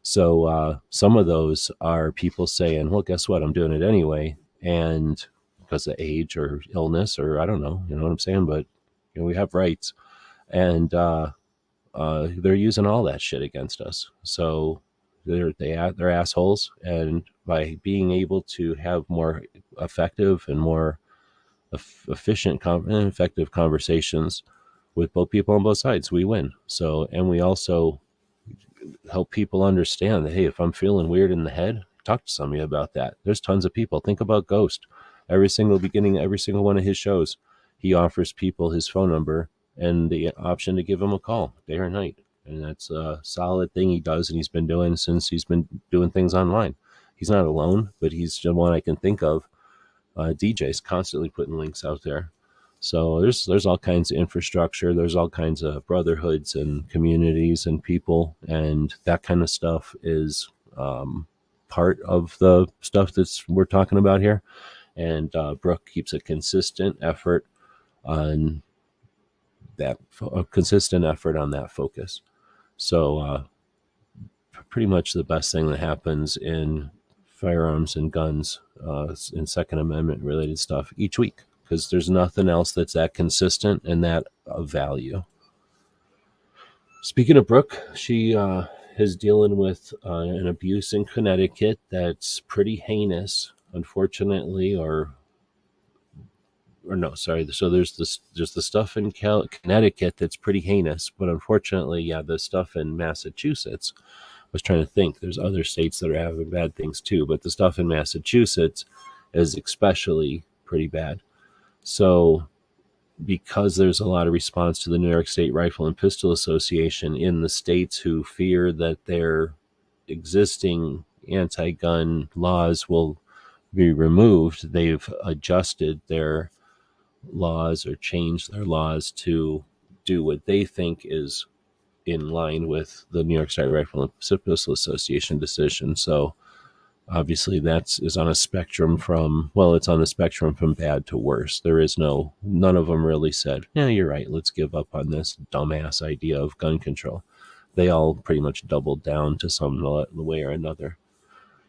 So some of those are people saying, well, guess what? I'm doing it anyway. And because of age or illness, or I don't know, you know what I'm saying? But we have rights. And they're using all that shit against us. So they're assholes. And by being able to have more effective and more efficient and effective conversations with both people on both sides, we win. So, and we also help people understand that, hey, if I'm feeling weird in the head, talk to somebody about that. There's tons of people. Think about Ghost. Every single one of his shows, he offers people his phone number and the option to give him a call day or night. And that's a solid thing he does, and he's been doing since he's been doing things online. He's not alone, but he's the one I can think of. DJ's constantly putting links out there. So there's all kinds of infrastructure. There's all kinds of brotherhoods and communities and people, and that kind of stuff is part of the stuff we're talking about here. And Brooke keeps a consistent effort on that, focus. So pretty much the best thing that happens in firearms and guns in Second Amendment related stuff each week, because there's nothing else that's that consistent and that of value. Speaking of Brooke, she is dealing with an abuse in Connecticut that's pretty heinous, unfortunately, or or no, sorry. So there's the stuff in Connecticut that's pretty heinous, but unfortunately, yeah, the stuff in Massachusetts. I was trying to think. There's other states that are having bad things too, but the stuff in Massachusetts is especially pretty bad. So because there's a lot of response to the New York State Rifle and Pistol Association in the states who fear that their existing anti-gun laws will be removed, they've adjusted their laws or changed their laws to do what they think is in line with the New York State Rifle and Pistol Association decision. So obviously is on a spectrum from, well, it's on a spectrum from bad to worse. There is none of them really said, yeah, you're right, let's give up on this dumbass idea of gun control. They all pretty much doubled down to some way or another.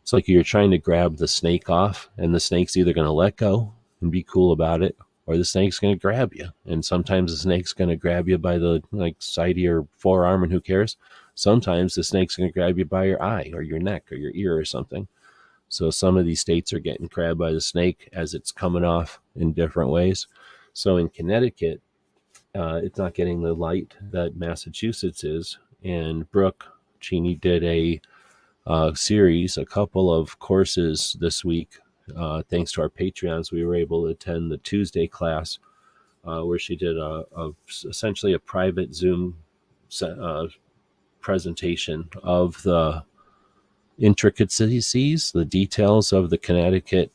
It's like you're trying to grab the snake off, and the snake's either going to let go and be cool about it, or the snake's going to grab you. And sometimes the snake's going to grab you by the side of your forearm, and who cares? Sometimes the snake's going to grab you by your eye or your neck or your ear or something. So some of these states are getting grabbed by the snake as it's coming off in different ways. So in Connecticut, it's not getting the light that Massachusetts is. And Brooke Cheney did a couple of courses this week. Thanks to our Patreons, we were able to attend the Tuesday class where she did essentially a private Zoom presentation of the intricacies, the details of the Connecticut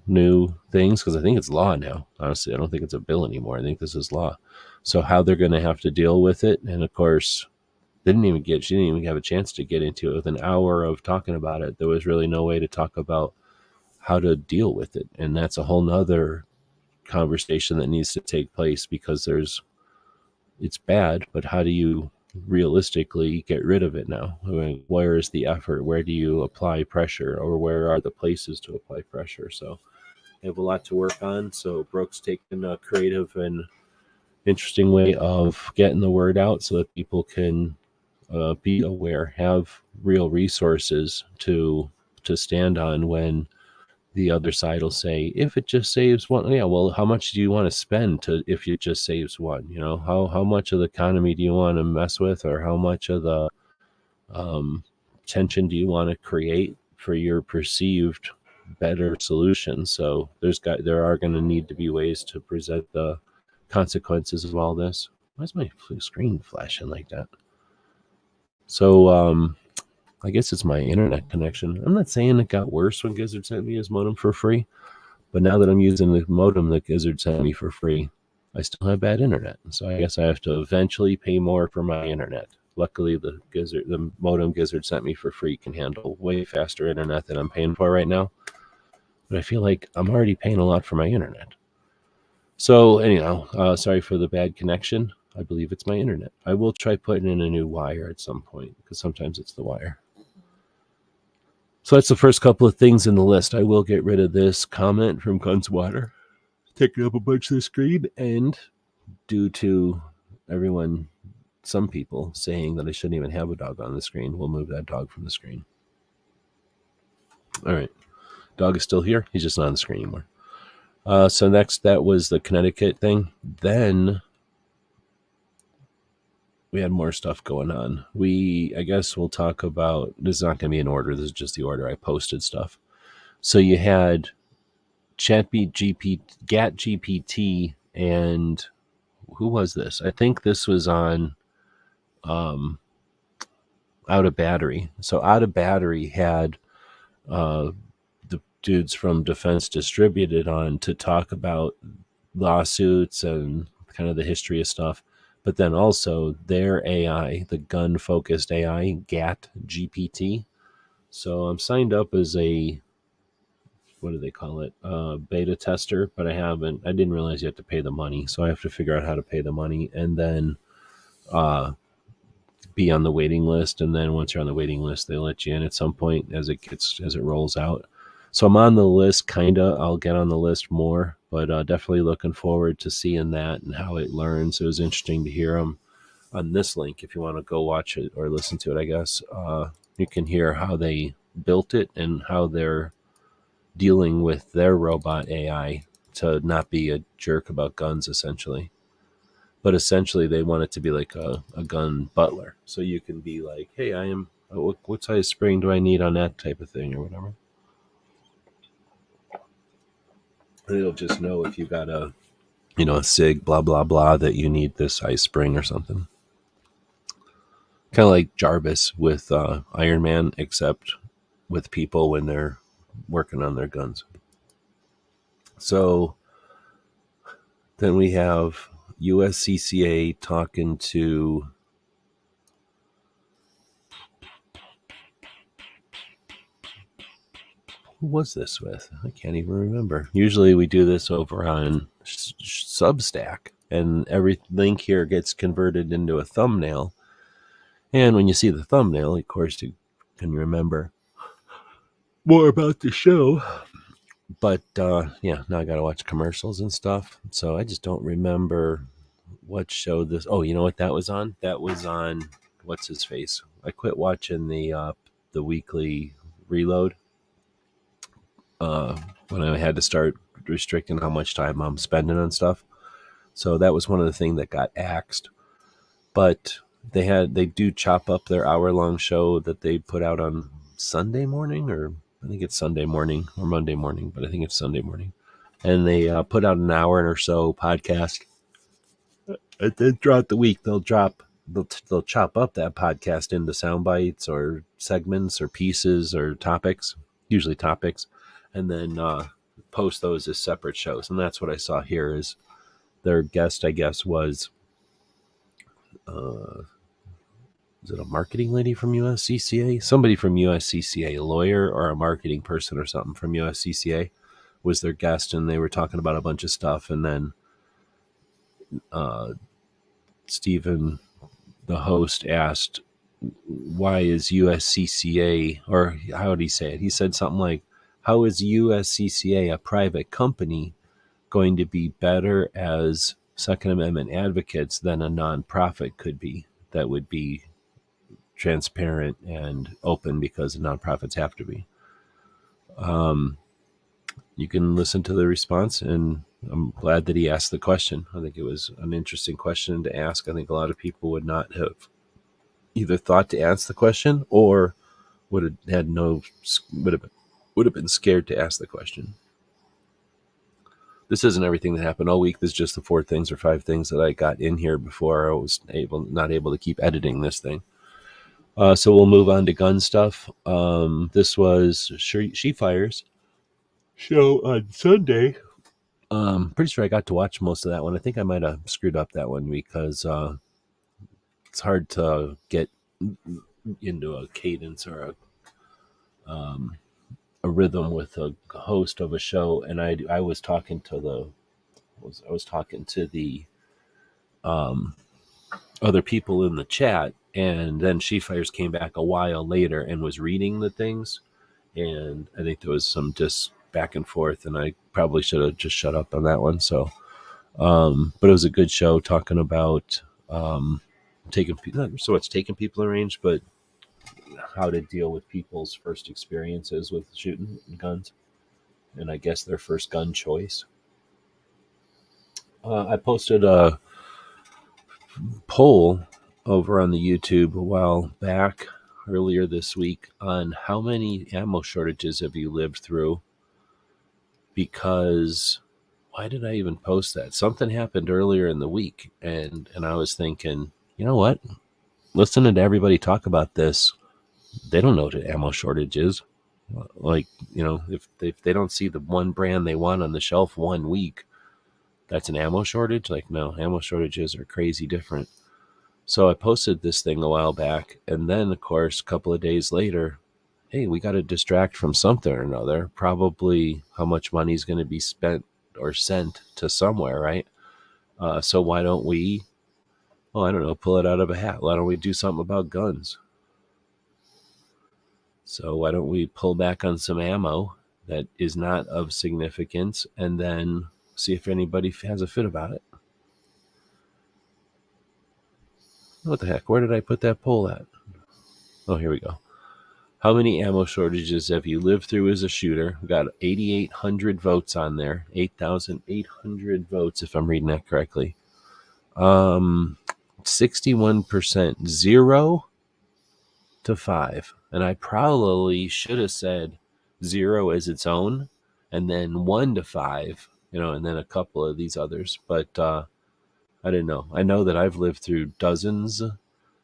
new things, because I think it's law now. Honestly, I don't think it's a bill anymore. I think this is law. So how they're going to have to deal with it. And of course, she didn't even have a chance to get into it. With an hour of talking about it, there was really no way to talk about how to deal with it. And that's a whole nother conversation that needs to take place, because it's bad, but how do you realistically get rid of it now? I mean, where is the effort? Where do you apply pressure, or where are the places to apply pressure? So I have a lot to work on. So Brooke's taken a creative and interesting way of getting the word out so that people can be aware, have real resources to stand on when the other side will say, if it just saves one, yeah, well, how much do you want to spend if it just saves one? How much of the economy do you want to mess with, or how much of the tension do you want to create for your perceived better solution? So there are going to need to be ways to present the consequences of all this. Why is my screen flashing like that? So I guess it's my internet connection. I'm not saying it got worse when Gizzard sent me his modem for free, but now that I'm using the modem that Gizzard sent me for free, I still have bad internet. So I guess I have to eventually pay more for my internet. Luckily, the modem Gizzard sent me for free can handle way faster internet than I'm paying for right now. But I feel like I'm already paying a lot for my internet. So anyhow, sorry for the bad connection. I believe it's my internet. I will try putting in a new wire at some point, because sometimes it's the wire. So that's the first couple of things in the list. I will get rid of this comment from Gunswater, taking up a bunch of the screen, and due to some people saying that I shouldn't even have a dog on the screen, we'll move that dog from the screen. All right. Dog is still here. He's just not on the screen anymore. So next, that was the Connecticut thing. Then we had more stuff going on. I guess we'll talk about, this is not going to be in order. This is just the order I posted stuff. So you had GatGPT, and who was this? I think this was on Out of Battery. So Out of Battery had the dudes from Defense Distributed on to talk about lawsuits and kind of the history of stuff. But then also their AI, the gun-focused AI, GatGPT. So I'm signed up as a, what do they call it, beta tester, but I didn't realize you have to pay the money. So I have to figure out how to pay the money and then be on the waiting list. And then once you're on the waiting list, they let you in at some point as it rolls out. So I'm on the list, kind of. I'll get on the list more, but definitely looking forward to seeing that and how it learns. It was interesting to hear them on this link. If you want to go watch it or listen to it, I guess, you can hear how they built it and how they're dealing with their robot AI to not be a jerk about guns, essentially. But essentially, they want it to be like a gun butler. So you can be like, hey, what size spring do I need on that type of thing or whatever. And it'll just know if you got a SIG, blah, blah, blah, that you need this size spring or something. Kind of like Jarvis with Iron Man, except with people when they're working on their guns. So then we have USCCA talking to who was this with? I can't even remember. Usually we do this over on Substack, and every link here gets converted into a thumbnail. And when you see the thumbnail, of course, you can remember more about the show. But now I got to watch commercials and stuff. So I just don't remember what show this. Oh, you know what that was on? That was on what's his face. I quit watching the weekly reload when I had to start restricting how much time I'm spending on stuff. So that was one of the things that got axed. But they do chop up their hour-long show that they put out on Sunday morning, or I think it's Sunday morning or Monday morning, but I think it's Sunday morning. And they put out an hour or so podcast. And then throughout the week, they'll chop up that podcast into sound bites or segments or pieces or topics, usually topics, and then post those as separate shows. And that's what I saw here is their guest, I guess, was it a marketing lady from USCCA? Somebody from USCCA, a lawyer or a marketing person or something from USCCA was their guest, and they were talking about a bunch of stuff. And then Stephen, the host, asked, why is USCCA, or how did he say it? He said something like, how is USCCA, a private company, going to be better as Second Amendment advocates than a nonprofit could be that would be transparent and open, because nonprofits have to be. You can listen to the response, and I'm glad that he asked the question. I think it was an interesting question to ask. I think a lot of people would not have either thought to ask the question or would have been scared to ask the question. This isn't everything that happened all week. This is just the 4 things or 5 things that I got in here before I was not able to keep editing this thing. So we'll move on to gun stuff. This was She Fires show on Sunday. Pretty sure I got to watch most of that one. I think I might have screwed up that one because it's hard to get into a cadence or a rhythm with a host of a show. And I was talking to the other people in the chat, and then She Fires came back a while later and was reading the things, and I think there was some just back and forth, and I probably should have just shut up on that one. So but it was a good show talking about taking people in range, but how to deal with people's first experiences with shooting guns, and I guess their first gun choice. I posted a poll over on the YouTube a while back, earlier this week, on how many ammo shortages have you lived through? Because why did I even post that? Something happened earlier in the week, and I was thinking, you know what? Listening to everybody talk about this, they don't know what an ammo shortage is. Like, if they don't see the one brand they want on the shelf 1 week, that's an ammo shortage? Like, no, ammo shortages are crazy different. So I posted this thing a while back, and then, of course, a couple of days later, hey, we got to distract from something or another. Probably how much money is going to be spent or sent to somewhere, right? So why don't we, I don't know, pull it out of a hat? Why don't we do something about guns? So why don't we pull back on some ammo that is not of significance, and then see if anybody has a fit about it? What the heck? Where did I put that poll at? Oh, here we go. How many ammo shortages have you lived through as a shooter? We got 8,800 votes on there. 8,800 votes, if I'm reading that correctly. 61%, 0 to 5. And I probably should have said 0 as its own, and then 1 to 5, and then a couple of these others. But I didn't know. I know that I've lived through dozens,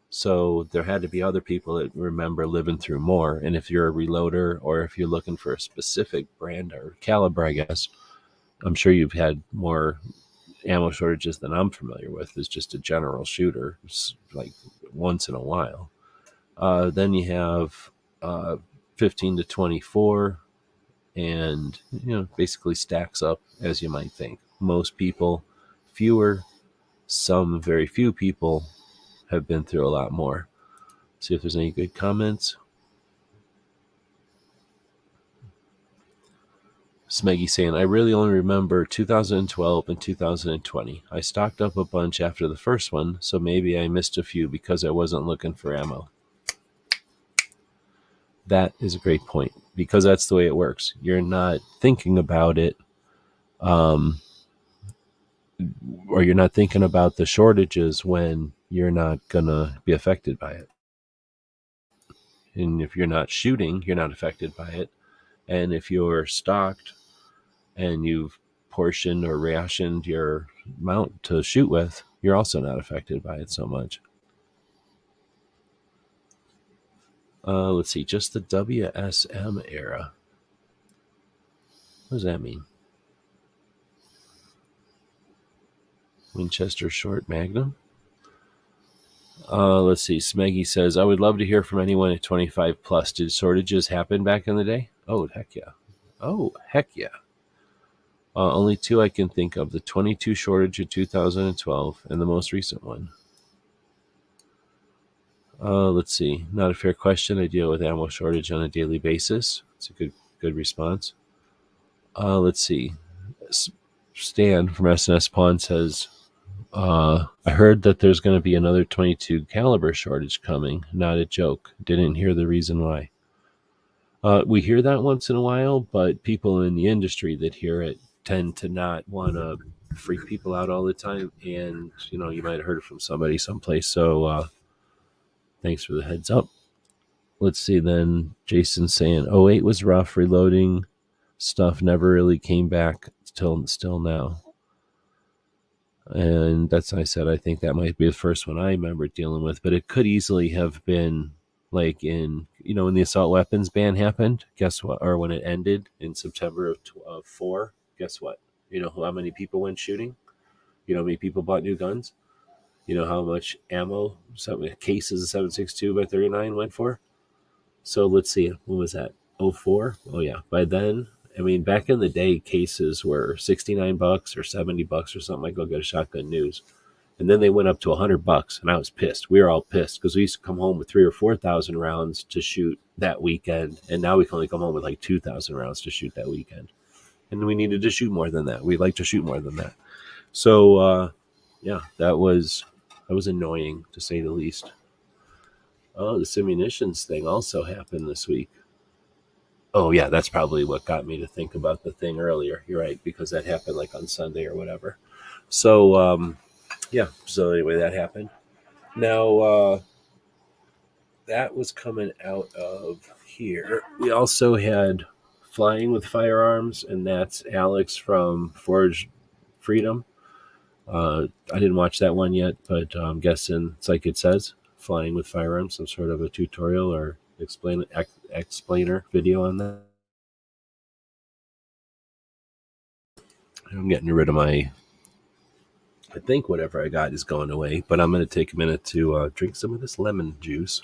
so there had to be other people that remember living through more. And if you're a reloader, or if you're looking for a specific brand or caliber, I guess, I'm sure you've had more ammo shortages than I'm familiar with. As just a general shooter, like once in a while. Then you have 15 to 24, and basically stacks up as you might think. Most people, fewer. Some very few people have been through a lot more. See if there's any good comments. Smeggy saying, I really only remember 2012 and 2020. I stocked up a bunch after the first one, so maybe I missed a few because I wasn't looking for ammo. That is a great point, because that's the way it works. You're not thinking about it, or you're not thinking about the shortages when you're not going to be affected by it. And if you're not shooting, you're not affected by it. And if you're stocked and you've portioned or rationed your amount to shoot with, you're also not affected by it so much. Let's see, just the WSM era. What does that mean? Winchester Short Magnum? Let's see, Smeggy says, I would love to hear from anyone at 25 plus. Did shortages happen back in the day? Oh, heck yeah. Only two I can think of, the 22 shortage of 2012 and the most recent one. Let's see. Not a fair question. I deal with ammo shortage on a daily basis. It's a good response. Let's see. Stan from SNS Pawn says, I heard that there's going to be another 22 caliber shortage coming. Not a joke. Didn't hear the reason why. We hear that once in a while, but people in the industry that hear it tend to not want to freak people out all the time. And, you might have heard it from somebody someplace. So thanks for the heads up. Let's see then. Jason saying, 08 was rough. Reloading stuff never really came back till still now. And that's, I said, I think that might be the first one I remember dealing with, but it could easily have been like in, when the assault weapons ban happened, guess what? Or when it ended in September of 4, guess what? How many people went shooting? How many people bought new guns? How much ammo, cases of 7.62 by 39 went for? So let's see, when was that? 04? Oh yeah. By then, back in the day, cases were $69 or $70 or something. I go get a Shotgun News. And then they went up to $100, and I was pissed. We were all pissed because we used to come home with 3,000 or 4,000 rounds to shoot that weekend, and now we can only come home with like 2,000 rounds to shoot that weekend. And we needed to shoot more than that. We'd like to shoot more than that. So, that was annoying, to say the least. Oh, this ammunitions thing also happened this week. Oh, yeah, that's probably what got me to think about the thing earlier. You're right, because that happened like on Sunday or whatever. So, so anyway, that happened. Now, that was coming out of here. We also had Flying with Firearms, and that's Alex from Forged Freedom. I didn't watch that one yet, but I'm guessing it's like it says, Flying with Firearms, some sort of a tutorial or explainer video on that. I'm getting rid of I think whatever I got is going away, but I'm going to take a minute to drink some of this lemon juice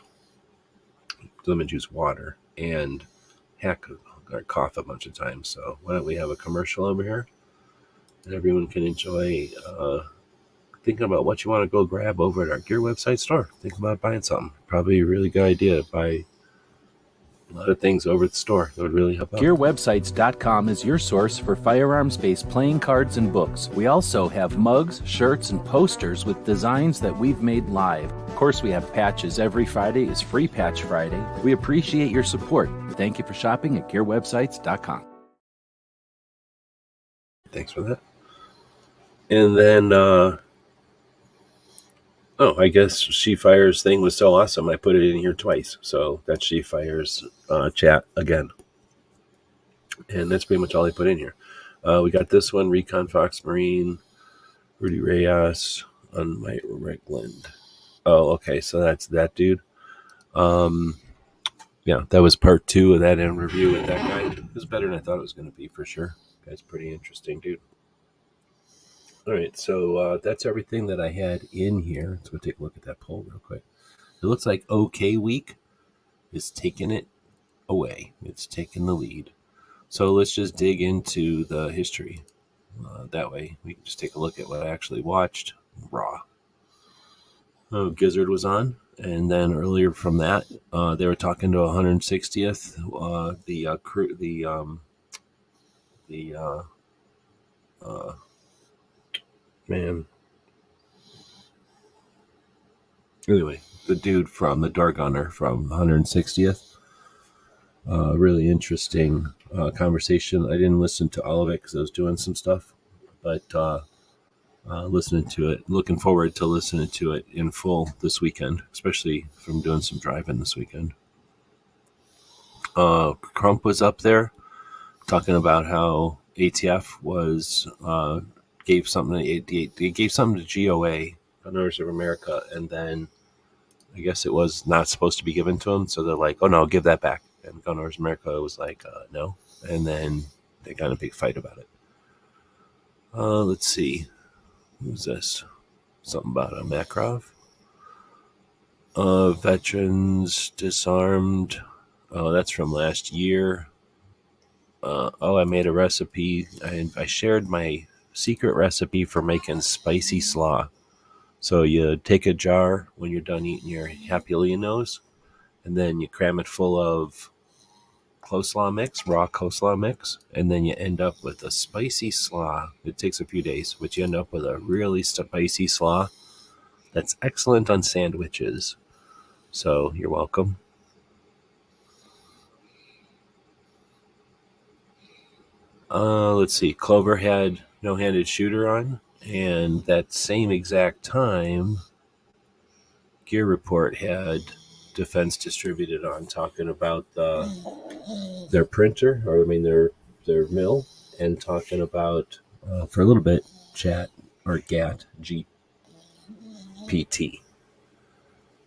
water, and cough a bunch of times. So why don't we have a commercial over here, and everyone can enjoy thinking about what you want to go grab over at our gear website store. Think about buying something. Probably a really good idea to buy a lot of things over at the store that would really help out. GearWebsites.com is your source for firearms-based playing cards and books. We also have mugs, shirts, and posters with designs that we've made live. Of course, we have patches. Every Friday is Free Patch Friday. We appreciate your support. Thank you for shopping at GearWebsites.com. Thanks for that. And then, I guess She Fires thing was so awesome, I put it in here twice. So that's She Fires chat again. And that's pretty much all I put in here. We got this one, Recon Fox Marine, Rudy Reyes, on my Rickland. Oh, okay, so that's that dude. Yeah, that was part 2 of that interview with that guy. It was better than I thought it was going to be, for sure. Guy's pretty interesting, dude. All right, so that's everything that I had in here. Let's go take a look at that poll real quick. It looks like OK Week is taking it away. It's taking the lead. So let's just dig into the history. That way we can just take a look at what I actually watched raw. Oh, Gizzard was on. And then earlier from that, they were talking to 160th, anyway, the dude from the Door Gunner from 160th. Really interesting conversation. I didn't listen to all of it because I was doing some stuff, but listening to it, looking forward to listening to it in full this weekend, especially if I'm doing some driving this weekend. Crump was up there talking about how ATF was gave something to GOA, Gun Owners of America, and then I guess it was not supposed to be given to them, so they're like, oh no, give that back. And Gun Owners of America was like, no, and then they got in a big fight about it. Let's see, who's this? Something about a Makarov. Veterans disarmed. Oh, that's from last year. I made a recipe. I shared my secret recipe for making spicy slaw. So you take a jar when you're done eating your Happy Leonos, and then you cram it full of coleslaw mix, raw coleslaw mix, and then you end up with a spicy slaw. It takes a few days, but you end up with a really spicy slaw that's excellent on sandwiches. So you're welcome. Let's see. Clover had no-handed shooter on, and that same exact time, Gear Report had Defense Distributed on, talking about their printer, or their mill, and talking about for a little bit chat or GatGPT.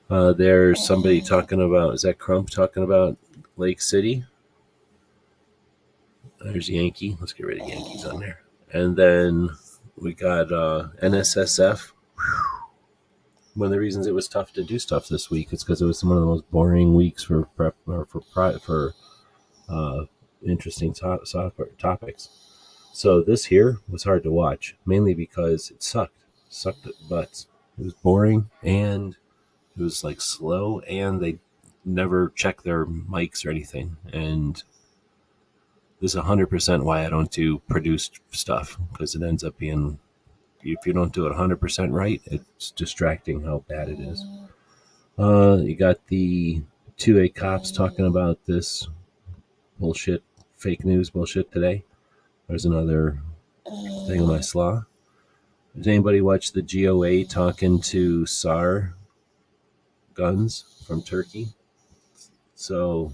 There's somebody talking about, is that Crump talking about Lake City? There's Yankee. Let's get rid of Yankees on there. And then we got NSSF. One of the reasons it was tough to do stuff this week is because it was one of the most boring weeks for prep or for interesting topics. So this here was hard to watch, mainly because it sucked butts. It was boring, and it was like slow, and they never check their mics or anything. And this is 100% why I don't do produced stuff, because it ends up being, if you don't do it 100% right, it's distracting how bad it is. You got the 2A cops talking about this bullshit, fake news bullshit today. There's another thing on my slaw. Does anybody watch the GOA talking to SAR guns from Turkey? So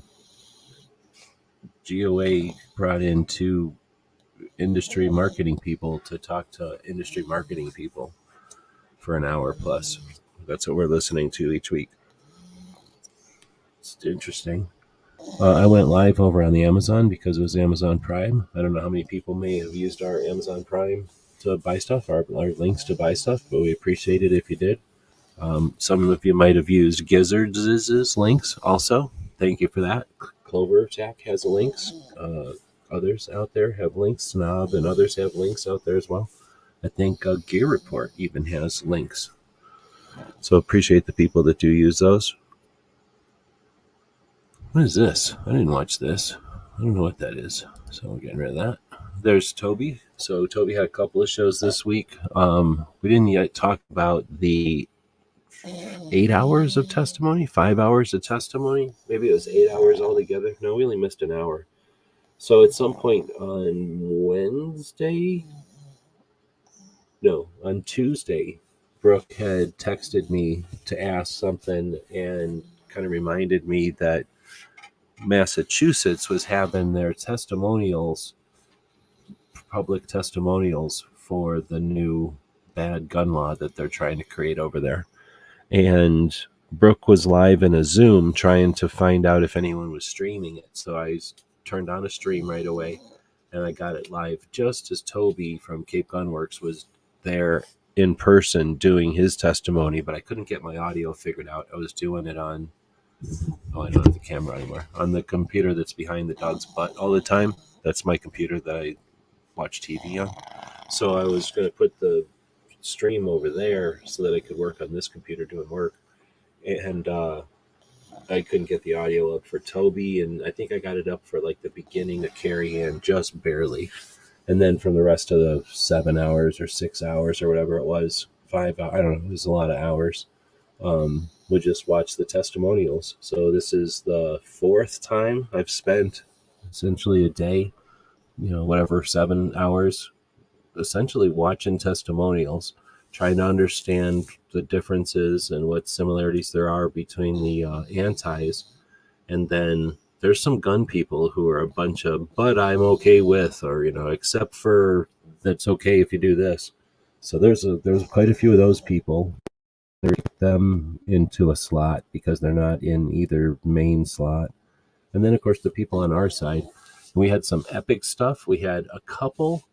GOA brought in 2 industry marketing people to talk to industry marketing people for an hour plus. That's what we're listening to each week. It's interesting. I went live over on the Amazon because it was Amazon Prime. I don't know how many people may have used our Amazon Prime to buy stuff, our links to buy stuff, but we appreciate it if you did. Some of you might have used Gizzard's links also. Thank you for that. Clover Jack has links. Others out there have links. Snob and others have links out there as well. I think Gear Report even has links. So appreciate the people that do use those. What is this? I didn't watch this. I don't know what that is. So we're getting rid of that. There's Toby. So Toby had a couple of shows this week. We didn't yet talk about the 8 hours of testimony, 5 hours of testimony. Maybe it was 8 hours altogether. No, we only missed an hour. So at some point on Tuesday, Brooke had texted me to ask something and kind of reminded me that Massachusetts was having their public testimonials for the new bad gun law that they're trying to create over there. And Brooke was live in a Zoom trying to find out if anyone was streaming it. So I turned on a stream right away, and I got it live just as Toby from Cape Gunworks was there in person doing his testimony, but I couldn't get my audio figured out. I was doing it on, I don't have the camera anymore, on the computer that's behind the dog's butt all the time. That's my computer that I watch TV on. So I was going to put the stream over there so that I could work on this computer doing work. And I couldn't get the audio up for Toby, and I think I got it up for like the beginning of Carrie Ann, just barely. And then from the rest of the 7 hours or 6 hours or whatever it was, 5 hours, I don't know, it was a lot of hours. We just watched the testimonials. So this is the fourth time I've spent essentially a day, 7 hours, essentially watching testimonials, trying to understand the differences and what similarities there are between the antis. And then there's some gun people who are a bunch of, but I'm okay with, or, except for that's okay if you do this. So there's quite a few of those people. They get them into a slot because they're not in either main slot. And then, of course, the people on our side, we had some epic stuff. We had a couple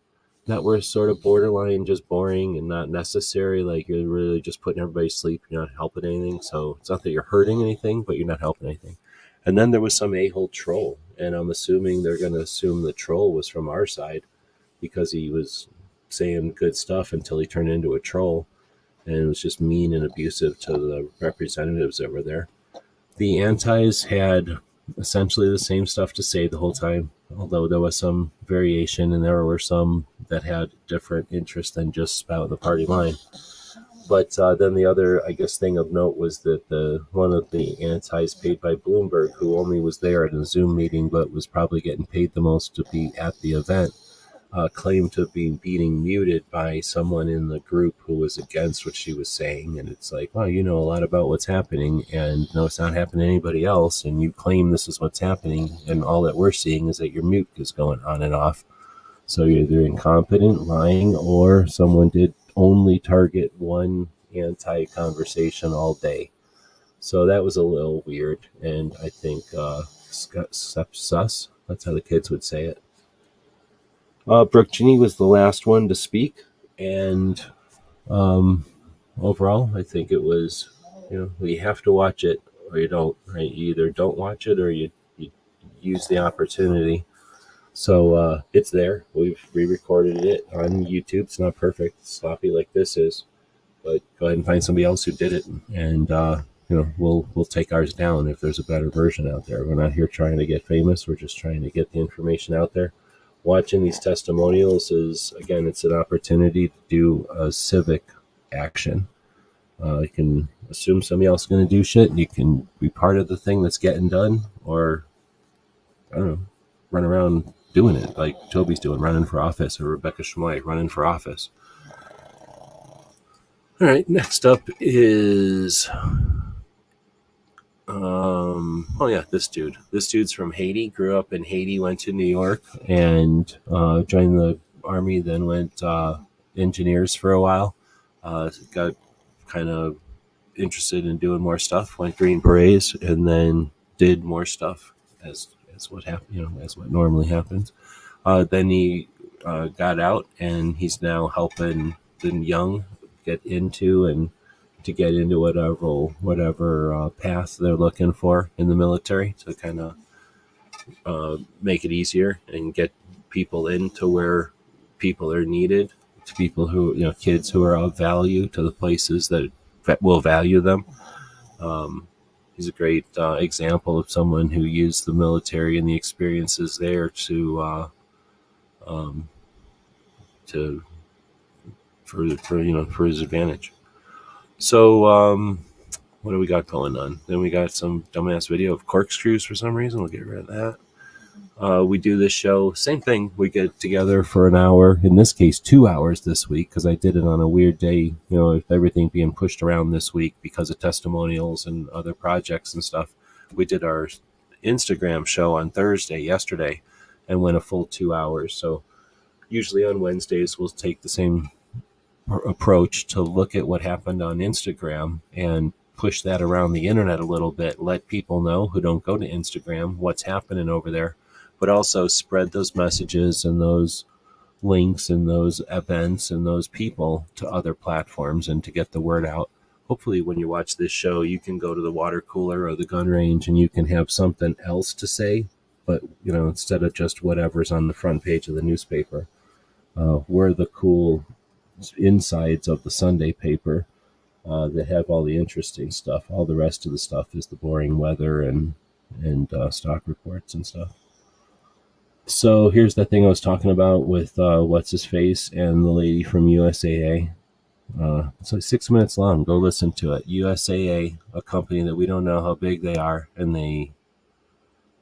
that were sort of borderline just boring and not necessary. Like, you're really just putting everybody to sleep. You're not helping anything. So it's not that you're hurting anything, but you're not helping anything. And then there was some a-hole troll. And I'm assuming they're going to assume the troll was from our side because he was saying good stuff until he turned into a troll. And it was just mean and abusive to the representatives that were there. The antis had essentially the same stuff to say the whole time, although there was some variation, and there were some that had different interests than just spout the party line. But then the other, I guess, thing of note was that one of the antis paid by Bloomberg, who only was there at a Zoom meeting but was probably getting paid the most to be at the event, claimed to be being muted by someone in the group who was against what she was saying. And it's like, well, you know a lot about what's happening, and no, it's not happening to anybody else, and you claim this is what's happening, and all that we're seeing is that your mute is going on and off. So you're either incompetent, lying, or someone did only target one anti-conversation all day. So that was a little weird, and I think sus, that's how the kids would say it. Brooke Ginny was the last one to speak, and overall, I think it was, you have to watch it or you don't, right? You either don't watch it or you use the opportunity. So it's there. We've re-recorded it on YouTube. It's not perfect, it's sloppy like this is, but go ahead and find somebody else who did it, and we'll take ours down if there's a better version out there. We're not here trying to get famous. We're just trying to get the information out there. Watching these testimonials is, again, it's an opportunity to do a civic action. You can assume somebody else is going to do shit, and you can be part of the thing that's getting done, or, I don't know, run around doing it like Toby's doing, running for office, or Rebecca Schmoy running for office. All right, next up is... this dude. This dude's from Haiti, grew up in Haiti, went to New York, and joined the Army, then went engineers for a while. Got kind of interested in doing more stuff, went Green Berets, and then did more stuff as what happened, as what normally happens. Then he got out, and he's now helping the young get into whatever path they're looking for in the military, to kind of make it easier and get people into where people are needed, to people who, kids who are of value to the places that will value them. he's a great example of someone who used the military and the experiences there um, to for his advantage. So what do we got going on? Then we got some dumbass video of corkscrews for some reason. We'll get rid of that. We do this show, same thing. We get together for an hour, in this case 2 hours this week, because I did it on a weird day, with everything being pushed around this week because of testimonials and other projects and stuff. We did our Instagram show on Thursday, yesterday, and went a full 2 hours. So usually on Wednesdays, we'll take the same approach to look at what happened on Instagram and push that around the internet a little bit, let people know who don't go to Instagram what's happening over there, but also spread those messages and those links and those events and those people to other platforms and to get the word out. Hopefully when you watch this show, you can go to the water cooler or the gun range and you can have something else to say, but instead of just whatever's on the front page of the newspaper. We're the cool insides of the Sunday paper that have all the interesting stuff. All the rest of the stuff is the boring weather and stock reports and stuff. So here's the thing I was talking about with what's his face and the lady from USAA. It's like 6 minutes long. Go listen to it. USAA, a company that we don't know how big they are, and they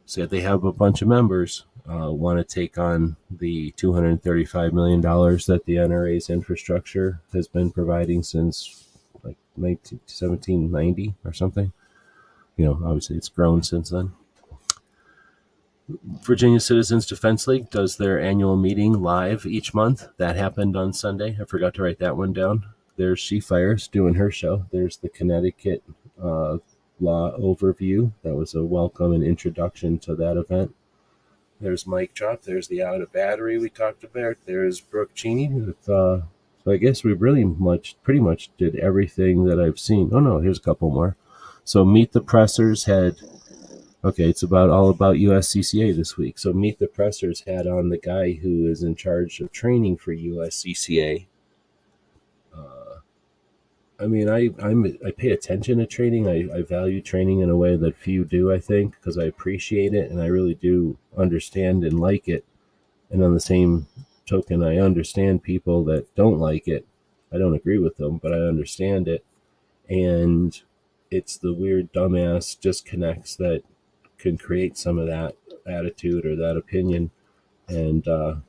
said they have a bunch of members want to take on the $235 million that the NRA's infrastructure has been providing since like 1790 or something. Obviously it's grown since then. Virginia Citizens Defense League does their annual meeting live each month. That happened on Sunday. I forgot to write that one down. There's She Fires doing her show. There's the Connecticut law overview. That was a welcome and introduction to that event. There's Mike Drop. There's the Out of Battery we talked about. There's Brooke Cheney. So I guess we pretty much did everything that I've seen. Oh no, here's a couple more. So Meet the Pressers had, it's all about USCCA this week. So Meet the Pressers had on the guy who is in charge of training for USCCA. I pay attention to training. I value training in a way that few do, I think, because I appreciate it and I really do understand and like it. And on the same token, I understand people that don't like it. I don't agree with them, but I understand it. And it's the weird dumbass disconnects that can create some of that attitude or that opinion. And, go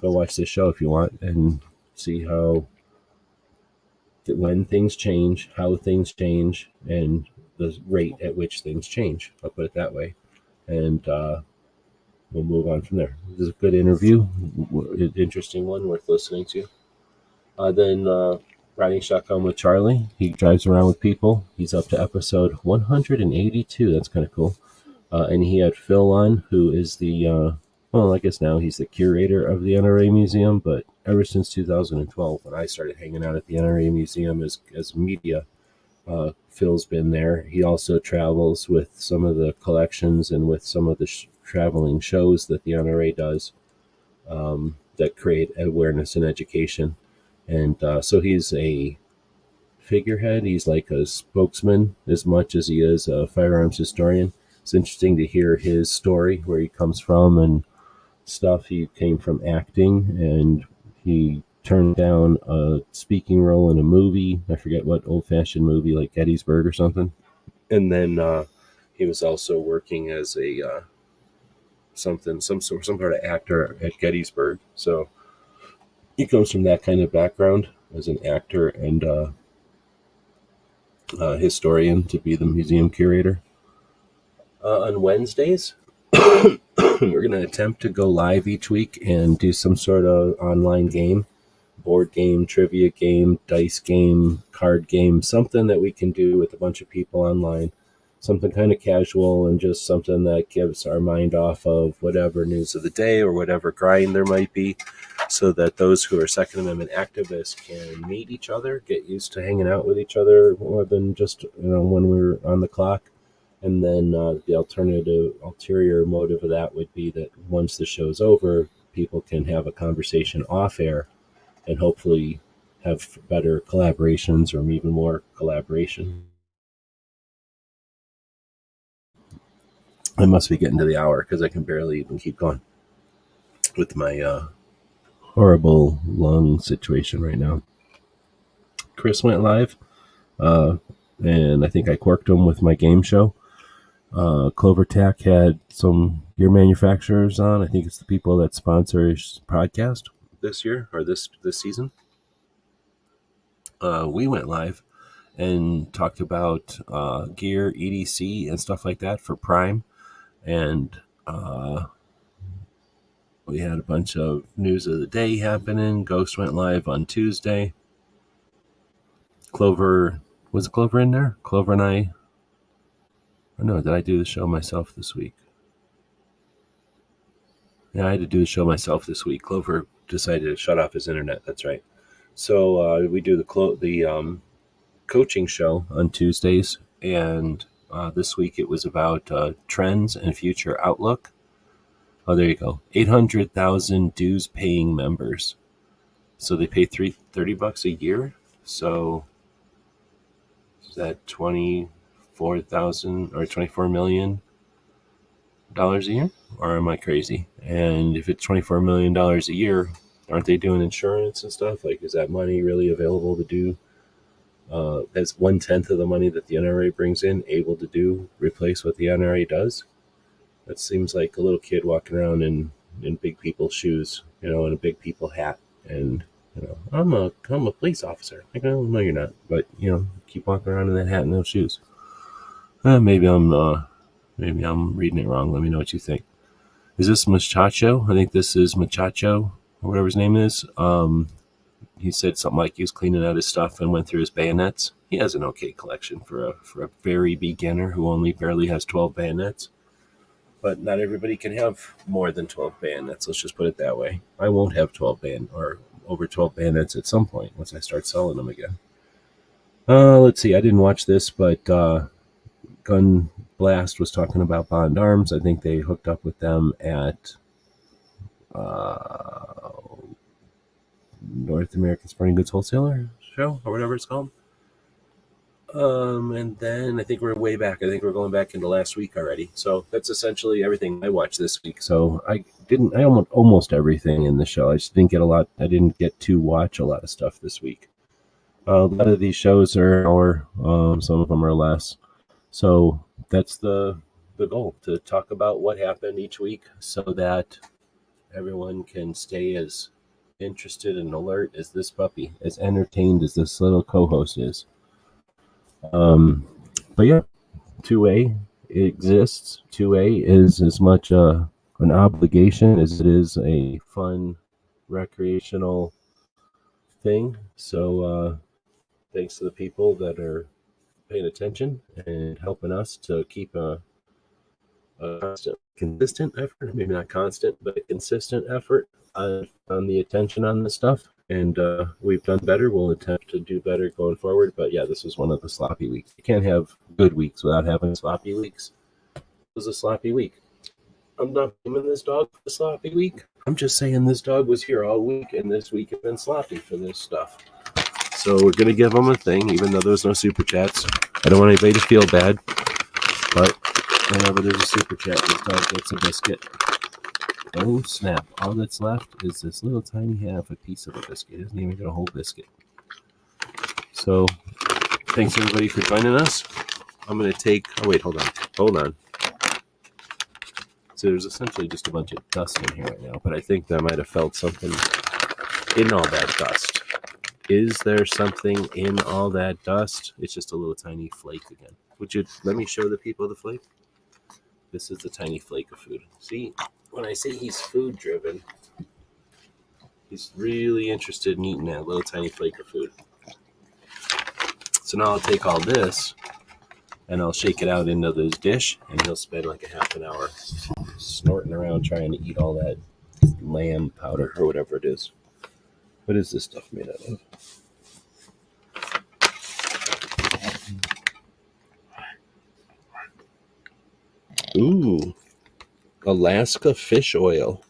watch this show if you want and see when things change, how things change, and the rate at which things change. I'll put it that way. And we'll move on from there. This is a good interview, interesting one, worth listening to. Then Riding Shotgun with Charlie. He drives around with people. He's up to episode 182. That's kind of cool. And he had Phil on, who is the, I guess now he's the curator of the NRA Museum, but ever since 2012, when I started hanging out at the NRA Museum as media, Phil's been there. He also travels with some of the collections and with some of the traveling shows that the NRA does that create awareness and education. And so he's a figurehead. He's like a spokesman as much as he is a firearms historian. It's interesting to hear his story, where he comes from and stuff. He came from acting, and he turned down a speaking role in a movie. I forget what old-fashioned movie, like Gettysburg or something. And then he was also working as a some sort of actor at Gettysburg. So he comes from that kind of background as an actor and historian to be the museum curator. On Wednesdays, we're going to attempt to go live each week and do some sort of online game, board game, trivia game, dice game, card game, something that we can do with a bunch of people online, something kind of casual and just something that gives our mind off of whatever news of the day or whatever grind there might be, so that those who are Second Amendment activists can meet each other, get used to hanging out with each other more than just when we're on the clock. And then the ulterior motive of that would be that once the show's over, people can have a conversation off air and hopefully have better collaborations or even more collaboration. I must be getting to the hour because I can barely even keep going with my horrible lung situation right now. Chris went live, and I think I quirked him with my game show. Clover Tack had some gear manufacturers on. I think it's the people that sponsor his podcast this year or this season. We went live and talked about gear, EDC, and stuff like that for Prime. And we had a bunch of news of the day happening. Ghost went live on Tuesday. Clover, was Clover in there? Clover and I, or no, did I do the show myself this week? Yeah, I had to do the show myself this week. Clover decided to shut off his internet. That's right. So we do the coaching show on Tuesdays, and this week it was about trends and future outlook. Oh, there you go. 800,000 dues paying members. So they pay $30 a year. So is that $24,000 or $24 million a year? Or am I crazy? And if it's $24 million a year, aren't they doing insurance and stuff? Like, is that money really available to do? As 1/10 of the money that the NRA brings in, able to do replace what the NRA does? That seems like a little kid walking around in big people's shoes, and a big people hat. And I'm a police officer. Like, no, you're not. But keep walking around in that hat and those shoes. Maybe I'm reading it wrong. Let me know what you think. Is this Muchacho? I think this is Muchacho, or whatever his name is. He said something like he was cleaning out his stuff and went through his bayonets. He has an okay collection for a very beginner who only barely has 12 bayonets. But not everybody can have more than 12 bayonets. Let's just put it that way. I won't have 12 or over 12 bayonets at some point once I start selling them again. Let's see. I didn't watch this, but Gun Blast was talking about Bond Arms. I think they hooked up with them at North American Sporting Goods Wholesaler show or whatever it's called. And then I think we're way back. I think we're going back into last week already. So that's essentially everything I watched this week. So I almost everything in the show. I just didn't get a lot. I didn't get to watch a lot of stuff this week. A lot of these shows are an hour. Some of them are less. So that's the goal, to talk about what happened each week so that everyone can stay as interested and alert as this puppy, as entertained as this little co-host is. But yeah, 2A exists. 2A is as much an obligation as it is a fun recreational thing. So thanks to the people that are paying attention and helping us to keep a consistent effort, maybe not constant, but a consistent effort on the attention on this stuff. And we've done better. We'll attempt to do better going forward. But yeah, this was one of the sloppy weeks. You can't have good weeks without having sloppy weeks. It was a sloppy week. I'm not blaming this dog for the sloppy week. I'm just saying this dog was here all week, and this week has been sloppy for this stuff. So we're going to give him a thing, even though there's no super chats. I don't want anybody to feel bad. But whenever there's a super chat, this dog gets a biscuit. Oh, snap. All that's left is this little tiny half a piece of a biscuit. It isn't even got a whole biscuit. So, thanks everybody for joining us. I'm going to take... Oh, wait, hold on. So there's essentially just a bunch of dust in here right now, but I think I might have felt something in all that dust. Is there something in all that dust? It's just a little tiny flake again. Would you let me show the people the flake? This is the tiny flake of food. See, when I say he's food driven, he's really interested in eating that little tiny flake of food. So now I'll take all this and I'll shake it out into this dish, and he'll spend like a half an hour snorting around trying to eat all that lamb powder or whatever it is. What is this stuff made out of? Ooh, Alaska fish oil.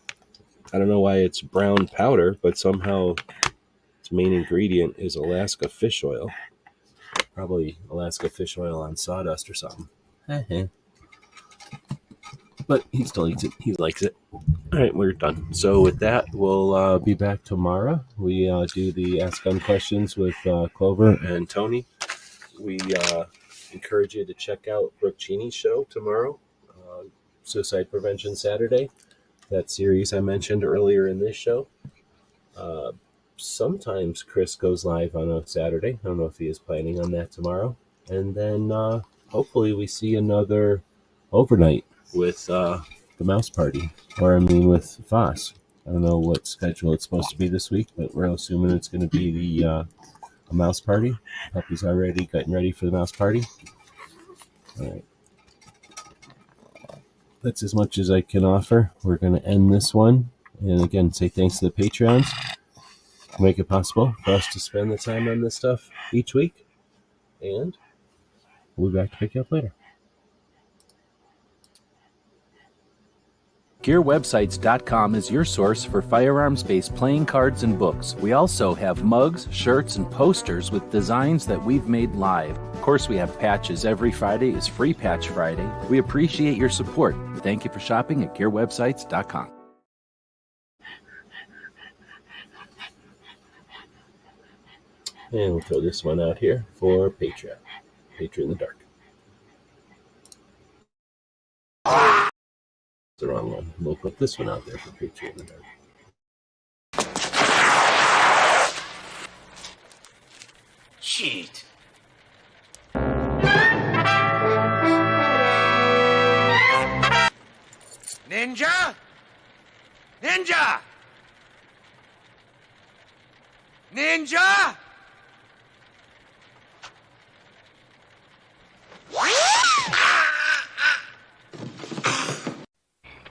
I don't know why it's brown powder, but somehow its main ingredient is Alaska fish oil. Probably Alaska fish oil on sawdust or something. but he still eats it. He likes it. All right, we're done. So with that, we'll be back tomorrow. We do the Ask Gun questions with Clover and Tony. We encourage you to check out Brooke Cheney's show tomorrow, Suicide Prevention Saturday, that series I mentioned earlier in this show. Sometimes Chris goes live on a Saturday. I don't know if he is planning on that tomorrow. And then hopefully we see another overnight with the Mouse Party, with Foss. I don't know what schedule it's supposed to be this week, but we're assuming it's going to be the a Mouse Party. Puppy's already getting ready for the Mouse Party. All right. That's as much as I can offer. We're going to end this one. And again, say thanks to the Patreons. Make it possible for us to spend the time on this stuff each week. And we'll be back to pick you up later. GearWebsites.com is your source for firearms-based playing cards and books. We also have mugs, shirts, and posters with designs that we've made live. Of course, we have patches. Every Friday is Free Patch Friday. We appreciate your support. Thank you for shopping at GearWebsites.com. And we'll throw this one out here for Patreon. Patreon in the Dark. The wrong one. We'll put this one out there for Patreon in the Dark. Cheat. Ninja? Ninja! Ninja!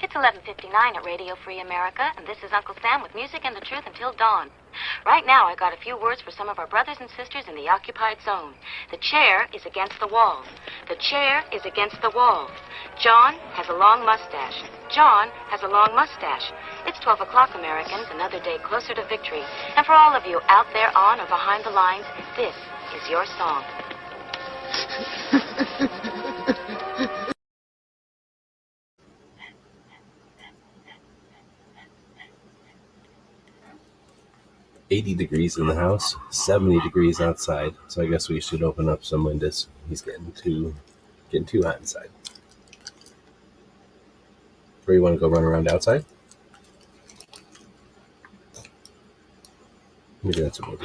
It's 11:59 at Radio Free America, and this is Uncle Sam with music and the truth until dawn. Right now, I got a few words for some of our brothers and sisters in the occupied zone. The chair is against the wall. The chair is against the wall. John has a long mustache. John has a long mustache. It's 12 o'clock, Americans, another day closer to victory. And for all of you out there on or behind the lines, this is your song. $80 degrees in the house, 70 degrees outside. So I guess we should open up some windows. He's getting too hot inside. Where you want to go run around outside? Maybe that's a movie.